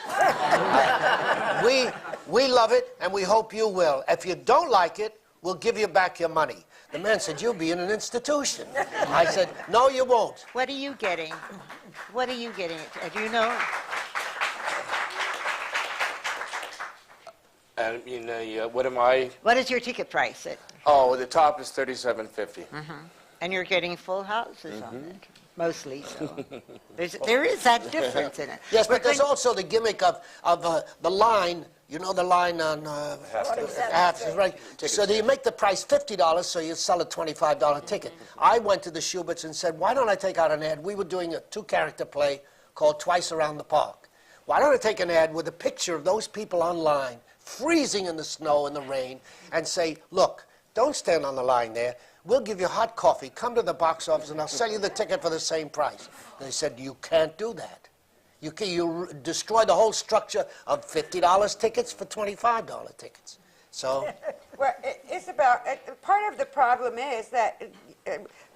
We love it, and we hope you will. If you don't like it, we'll give you back your money. The man said, you'll be in an institution. I said, no, you won't.
What are you getting? What are you getting? Do you know?
And you know, what am I?
What is your ticket price?
Oh, the top is $37.50.
And you're getting full houses on it, mostly. So there is that difference in it.
Yes, but there's also the gimmick of the line. You know the line on half, right? So you make the price $50, so you sell a $25 ticket. I went to the Schuberts and said, why don't I take out an ad? We were doing a 2-character play called Twice Around the Park. Why don't I take an ad with a picture of those people online, freezing in the snow and the rain, and say, look, don't stand on the line there. We'll give you hot coffee. Come to the box office, and I'll sell you the ticket for the same price. They said, you can't do that. You destroy the whole structure of $50 tickets for $25 tickets. So,
well, Isabel, part of the problem is that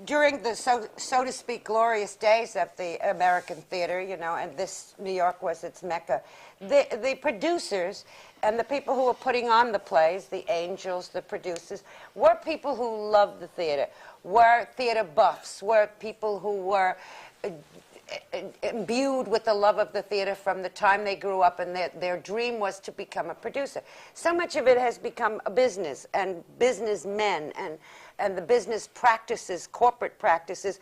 during the so to speak glorious days of the American theater, you know, and this New York was its mecca, the producers and the people who were putting on the plays, the angels, the producers, were people who loved the theater, were theater buffs, were people who were imbued with the love of the theater from the time they grew up, and their dream was to become a producer. So much of it has become a business, and businessmen, and the business practices, corporate practices,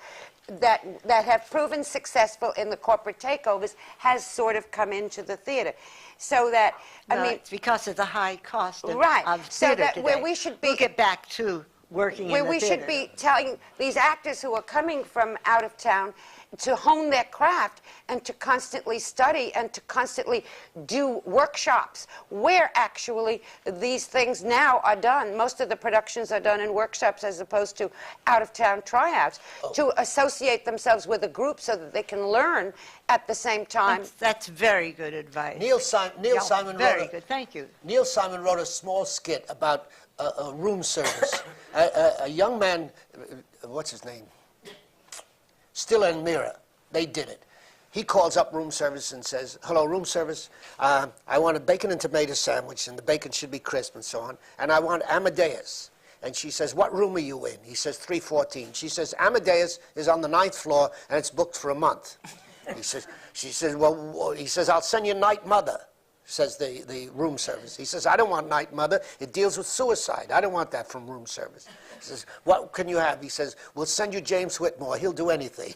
that have proven successful in the corporate takeovers has sort of come into the theater. So that, I mean...
it's because of the high cost of,
right.
of
so
theater
that
today.
Where we should be...
We'll get back to working in the
Where we
theater.
should be telling these actors who are coming from out of town to hone their craft and to constantly study and to constantly do workshops where actually these things now are done. Most of the productions are done in workshops as opposed to out-of-town tryouts, to associate themselves with a group so that they can learn at the same time.
That's very good advice.
Neil Simon
very good, thank you.
Neil Simon wrote a small skit about room service. A young man, what's his name? Stiller and Mira, they did it. He calls up room service and says, hello, room service, I want a bacon and tomato sandwich, and the bacon should be crisp and so on, and I want Amadeus. And she says, what room are you in? He says, 314. She says, Amadeus is on the 9th floor, and it's booked for a month. She says, well, he says, I'll send you Night Mother, says the room service. He says, I don't want Night Mother. It deals with suicide. I don't want that from room service. He says, what can you have? He says, we'll send you James Whitmore. He'll do anything.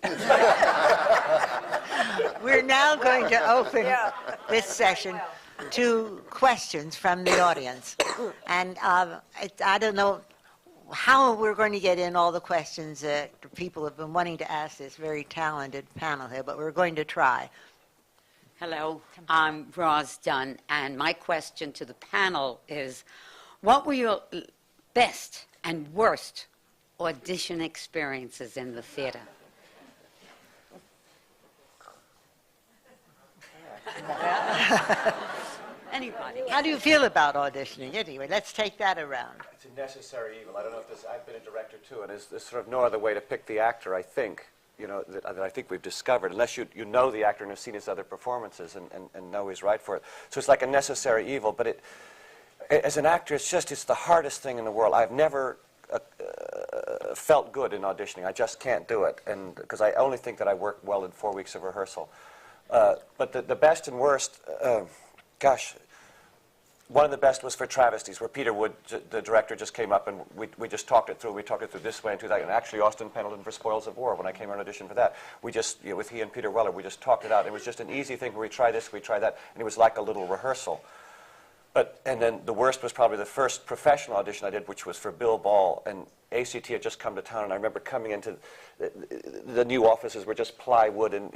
We're now going to open this session to questions from the audience. And I don't know how we're going to get in all the questions that people have been wanting to ask this very talented panel here, but we're going to try.
Hello, I'm Roz Dunn, and my question to the panel is, what were your best and worst audition experiences in the theater? Anybody?
How do you feel about auditioning? Anyway, let's take that around.
It's a necessary evil. I don't know if this, I've been a director too, and there's sort of no other way to pick the actor, I think, you know, that I think we've discovered, unless you know the actor and have seen his other performances and know he's right for it. So it's like a necessary evil, but as an actor, it's the hardest thing in the world. I've never felt good in auditioning. I just can't do it, and because I only think that I work well in 4 weeks of rehearsal. But the best and worst, gosh, one of the best was for Travesties, where Peter Wood, the director, just came up and we just talked it through. We talked it through this way and to that. And actually, Austin Pendleton for Spoils of War, when I came on audition for that, we just, you know, with he and Peter Weller, we just talked it out. It was just an easy thing where we try this, we try that, and it was like a little rehearsal. And then the worst was probably the first professional audition I did, which was for Bill Ball, and ACT had just come to town, and I remember coming into the new offices were just plywood and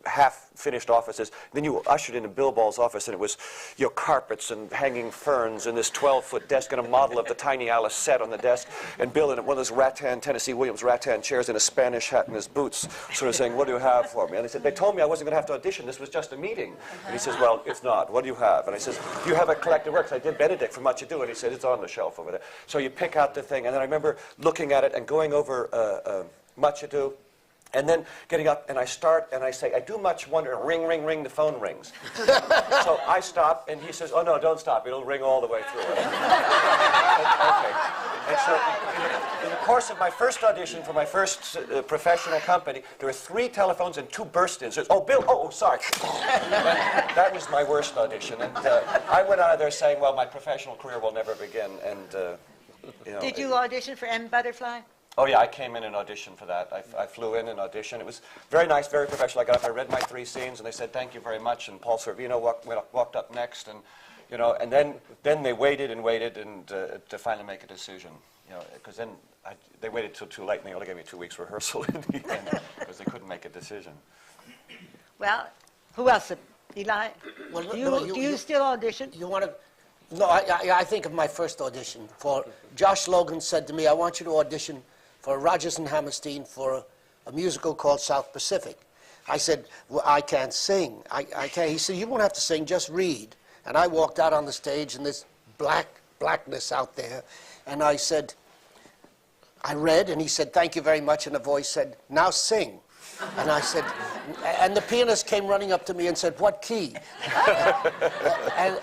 half-finished offices. Then you ushered into Bill Ball's office, and it was, you know, carpets and hanging ferns and this 12-foot desk and a model of the Tiny Alice set on the desk, and Bill in one of those rattan, Tennessee Williams rattan chairs in a Spanish hat and his boots, sort of saying, what do you have for me? And they told me I wasn't going to have to audition. This was just a meeting. And he says, well, it's not. What do you have? And I says, do you have a collected works? I did Benedict for Much Ado, and he said, it's on the shelf over there. So you pick out the thing, and then I remember looking at it and going over Much Ado, and then getting up, and I start, and I say, I do much wonder, ring, ring, ring, the phone rings. So I stop, and he says, oh, no, don't stop. It'll ring all the way through. Okay.
And so in the course of my first audition for my first professional company, there were 3 telephones and 2 burst-ins. Oh, Bill, oh, sorry. That was my worst audition. And I went out of there saying, well, my professional career will never begin. And, you know,
Did you audition for M. Butterfly?
Oh, yeah, I came in and auditioned for that. I flew in and auditioned. It was very nice, very professional. I got up, I read my 3 scenes, and they said, thank you very much. And Paul Sorvino walked up next, and, you know, and then they waited and waited and to finally make a decision. You know, because then they waited till too late, and they only gave me 2 weeks rehearsal in the end because they couldn't make a decision.
Well, who else? Eli?
Well,
Do you still audition?
You want to? No, I think of my first audition. For Josh Logan said to me, I want you to audition for Rodgers and Hammerstein for a musical called South Pacific. I said, well, I can't sing. I can't. He said, you won't have to sing, just read. And I walked out on the stage in this blackness out there, and I said, I read, and he said, thank you very much, and a voice said, now sing. And I said, and the pianist came running up to me and said, what key?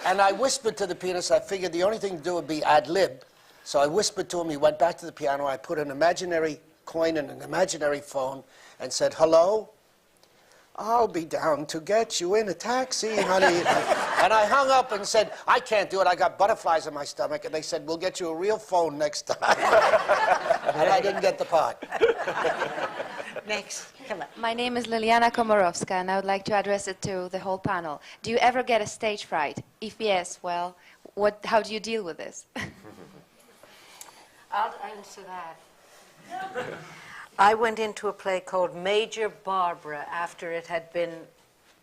and I whispered to the pianist, I figured the only thing to do would be ad lib. So I whispered to him, he went back to the piano, I put an imaginary coin in an imaginary phone and said, hello? I'll be down to get you in a taxi, honey. And I hung up and said, I can't do it, I got butterflies in my stomach. And they said, we'll get you a real phone next time. And I didn't get the part.
Next, come on.
My name is Liliana Komorowska, and I would like to address it to the whole panel. Do you ever get a stage fright? If yes, well, how do you deal with this?
I'll answer that. I went into a play called Major Barbara after it had been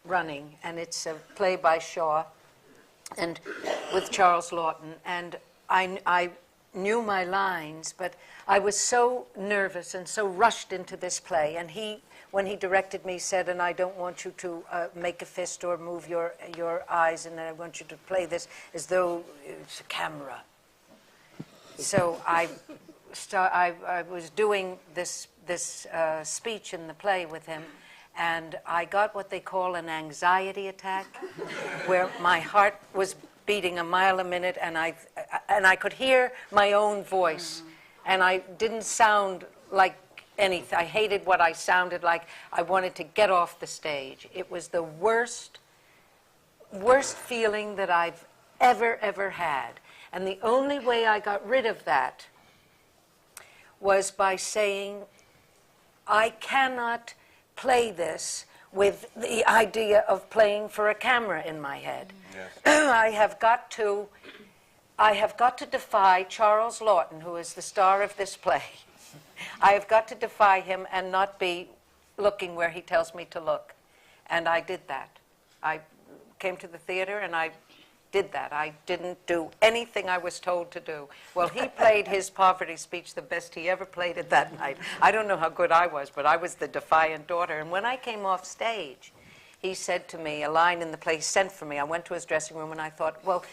running, and it's a play by Shaw and with Charles Lawton, and I knew my lines, but I was so nervous and so rushed into this play, and when he directed me, said, and I don't want you to make a fist or move your eyes, and I want you to play this as though it's a camera. So I was doing this speech in the play with him, and I got what they call an anxiety attack, where my heart was beating a mile a minute, and I could hear my own voice, and I didn't sound like anything. I hated what I sounded like. I wanted to get off the stage. It was the worst feeling that I've ever had. And the only way I got rid of that was by saying, I cannot play this with the idea of playing for a camera in my head. Yes. I have got to defy Charles Lawton, who is the star of this play. I have got to defy him and not be looking where he tells me to look. And I did that. I came to the theater and I did that. I didn't do anything I was told to do. Well, he played his poverty speech the best he ever played it that night. I don't know how good I was, but I was the defiant daughter. And when I came off stage, he said to me, a line in the play, he sent for me. I went to his dressing room and I thought, well,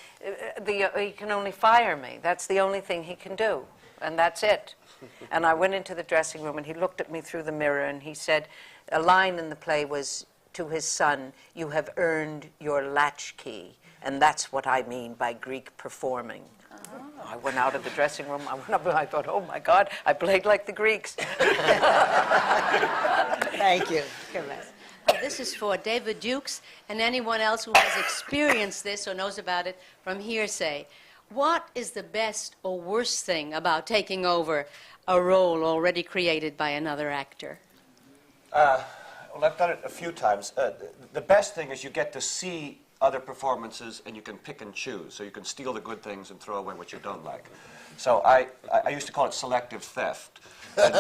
he can only fire me. That's the only thing he can do, and that's it. And I went into the dressing room and he looked at me through the mirror and he said, a line in the play was to his son, you have earned your latchkey. And that's what I mean by Greek performing. Oh. I went out of the dressing room, I went up and I thought, oh my God, I played like the Greeks.
Thank you. Come on.
This is for David Dukes and anyone else who has experienced this or knows about it from hearsay. What is the best or worst thing about taking over a role already created by another actor?
Well, I've done it a few times. The best thing is you get to see other performances and you can pick and choose. So you can steal the good things and throw away what you don't like. So I used to call it selective theft. And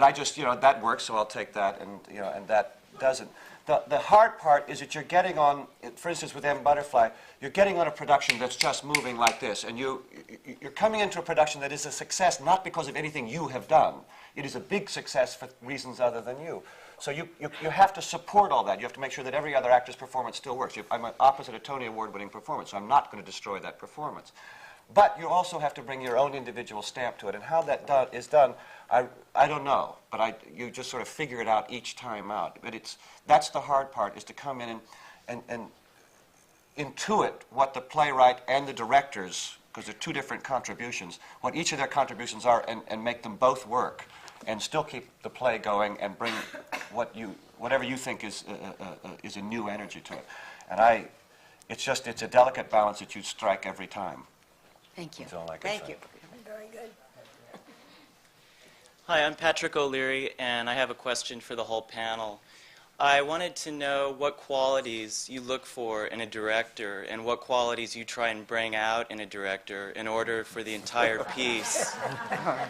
I just, that works, so I'll take that, and that doesn't. The hard part is that you're getting on, for instance, with M. Butterfly, you're getting on a production that's just moving like this, and you're coming into a production that is a success not because of anything you have done. It is a big success for reasons other than you. So you have to support all that. You have to make sure that every other actor's performance still works. I'm opposite a Tony Award-winning performance, so I'm not going to destroy that performance. But you also have to bring your own individual stamp to it, and how that is done, I don't know, but you just sort of figure it out each time out. But that's the hard part, is to come in and intuit what the playwright and the director's because they're two different contributions, what each of their contributions are, and make them both work, and still keep the play going and bring whatever you think is a new energy to it. And it's a delicate balance that you strike every time.
Thank you.
That's all I can
Thank
say.
you.
Very good.
Hi, I'm Patrick O'Leary, and I have a question for the whole panel. I wanted to know what qualities you look for in a director and what qualities you try and bring out in a director in order for the entire piece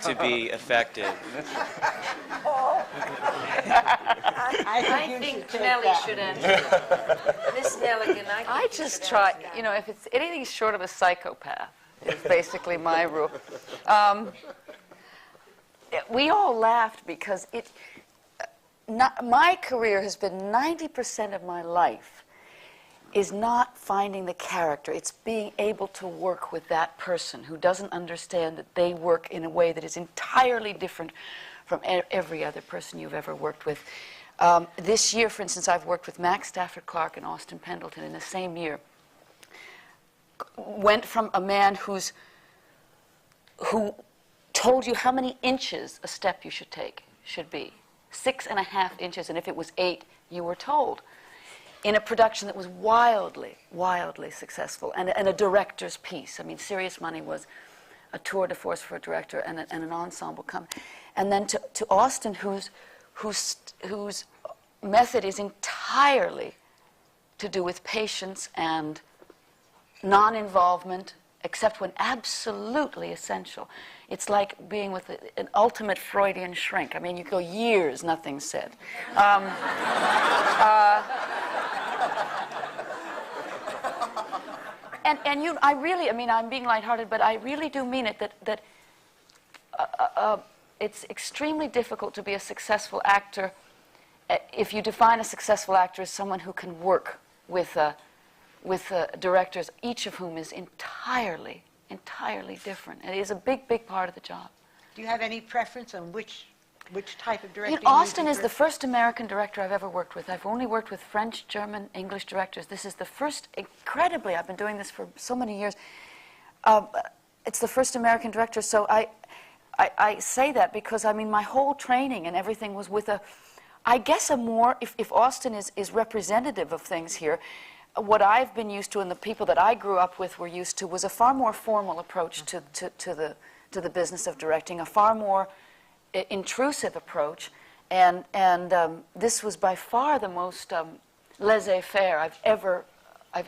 to be effective.
I think Nellie should answer. Miss Nelligan,
I just try, you know, if it's anything short of a psychopath, is basically my rule. We all laughed because my career has been 90% of my life is not finding the character. It's being able to work with that person who doesn't understand that they work in a way that is entirely different from every other person you've ever worked with. This year, for instance, I've worked with Max Stafford Clark and Austin Pendleton in the same year. Went from a man who told you how many inches a step you should be. 6.5 inches, and if it was 8, you were told. In a production that was wildly, wildly successful, and a director's piece. I mean, Serious Money was a tour de force for a director and an ensemble come. And then to Austin, whose method is entirely to do with patience and non-involvement, except when absolutely essential. It's like being with an ultimate Freudian shrink. I mean, you go years, nothing said. And I really, I mean, I'm being lighthearted, but I really do mean it that it's extremely difficult to be a successful actor if you define a successful actor as someone who can work with directors, each of whom is entirely different. It is a big, big part of the job.
Do you have any preference on which type of director?
You know, Austin is the first American director I've ever worked with. I've only worked with French, German, English directors. This is the first, incredibly, I've been doing this for so many years. It's the first American director, so I say that because, I mean, my whole training and everything was with I guess a more, if Austin is representative of things here, what I've been used to and the people that I grew up with were used to was a far more formal approach to the business of directing, a far more intrusive approach, and this was by far the most laissez-faire I've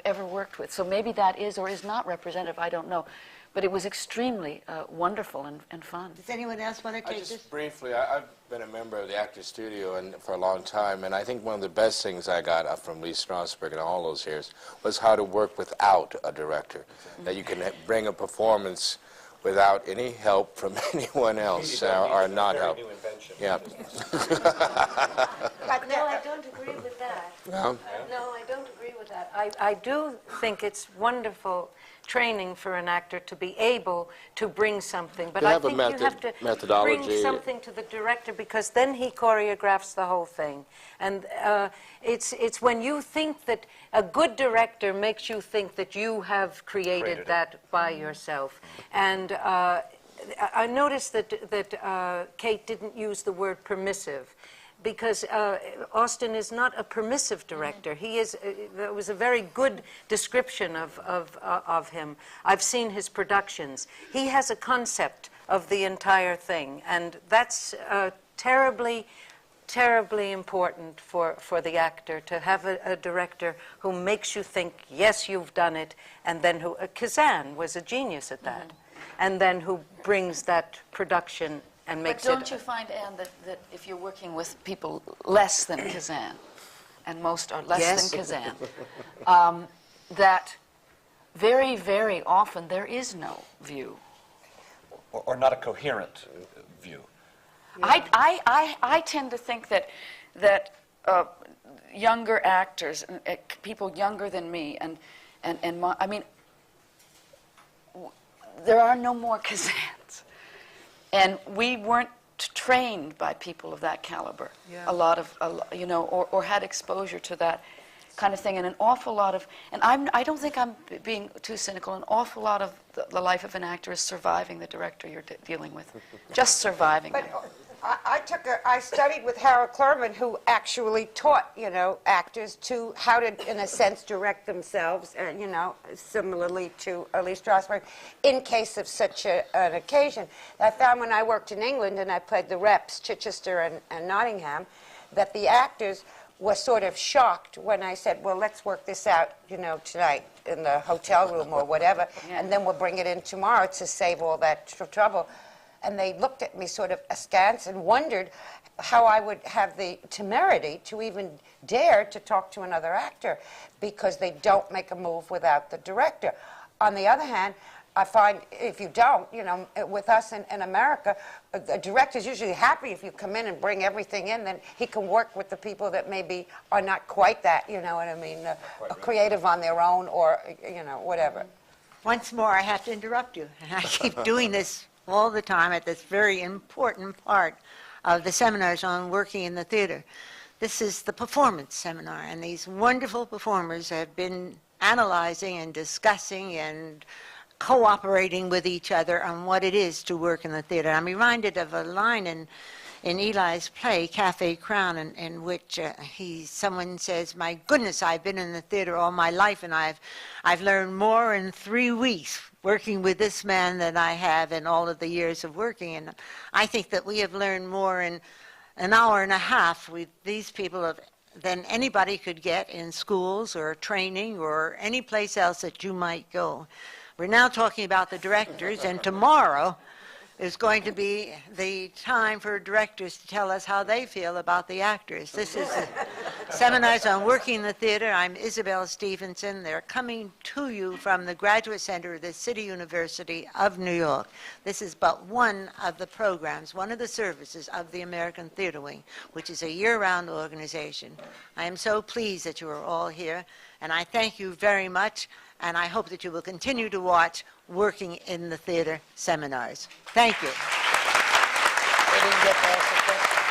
ever worked with. So maybe that is or is not representative, I don't know. But it was extremely wonderful and fun.
Does anyone else want to take this?
Just briefly, I've been a member of the Actors Studio for a long time, and I think one of the best things I got from Lee Strasberg in all those years was how to work without a director, that you can bring a performance without any help from anyone else or not help.
New invention.
Yeah.
But no, I don't agree with that.
No?
No, I don't agree with that. I do think it's wonderful training for an actor to be able to bring something, but I think you have to bring something to the director because then he choreographs the whole thing. And it's when you think that a good director makes you think that you have created that by yourself. And I noticed that Kate didn't use the word permissive, because Austin is not a permissive director. He is. That was a very good description of him. I've seen his productions. He has a concept of the entire thing, and that's terribly, terribly important for the actor to have a director who makes you think, yes, you've done it, and then who Kazan was a genius at that, and then who brings that production. And
but don't you find, Anne, that if you're working with people less than Kazan, and most are less than Kazan, that very, very often there is no view.
Or not a coherent view.
I tend to think that younger actors, people younger than me, I mean, there are no more Kazans. And we weren't trained by people of that caliber. Yeah. A lot of, you know, or had exposure to that. kind of thing, and an awful lot of, and I don't think I'm being too cynical, an awful lot of the life of an actor is surviving the director you're dealing with. Just surviving them.
I studied with Harold Clurman, who actually taught, actors how to, in a sense, direct themselves, similarly to Lee Strasberg, in case of such an occasion. I found when I worked in England and I played the reps, Chichester and Nottingham, that the actors were sort of shocked when I said, well, let's work this out, tonight in the hotel room or whatever, and then we'll bring it in tomorrow to save all that trouble. And they looked at me sort of askance and wondered how I would have the temerity to even dare to talk to another actor, because they don't make a move without the director. On the other hand, I find if you don't, with us in America, a director's usually happy if you come in and bring everything in, then he can work with the people that maybe are not quite that, creative on their own, or, whatever.
Once more, I have to interrupt you. And I keep doing this all the time at this very important part of the seminars on working in the theater. This is the performance seminar, and these wonderful performers have been analyzing and discussing and cooperating with each other on what it is to work in the theater. I'm reminded of a line in Eli's play, Cafe Crown, in which someone says, my goodness, I've been in the theater all my life, and I've learned more in 3 weeks working with this man than I have in all of the years of working. And I think that we have learned more in an hour and a half with these people than anybody could get in schools or training or any place else that you might go. We're now talking about the directors, and tomorrow is going to be the time for directors to tell us how they feel about the actors. This is the seminars on working in the theater. I'm Isabel Stevenson. They're coming to you from the Graduate Center of the City University of New York. This is but one of the programs, one of the services of the American Theater Wing, which is a year-round organization. I am so pleased that you are all here, and I thank you very much, and I hope that you will continue to watch Working in the Theater seminars. Thank you.
They didn't get to ask a question.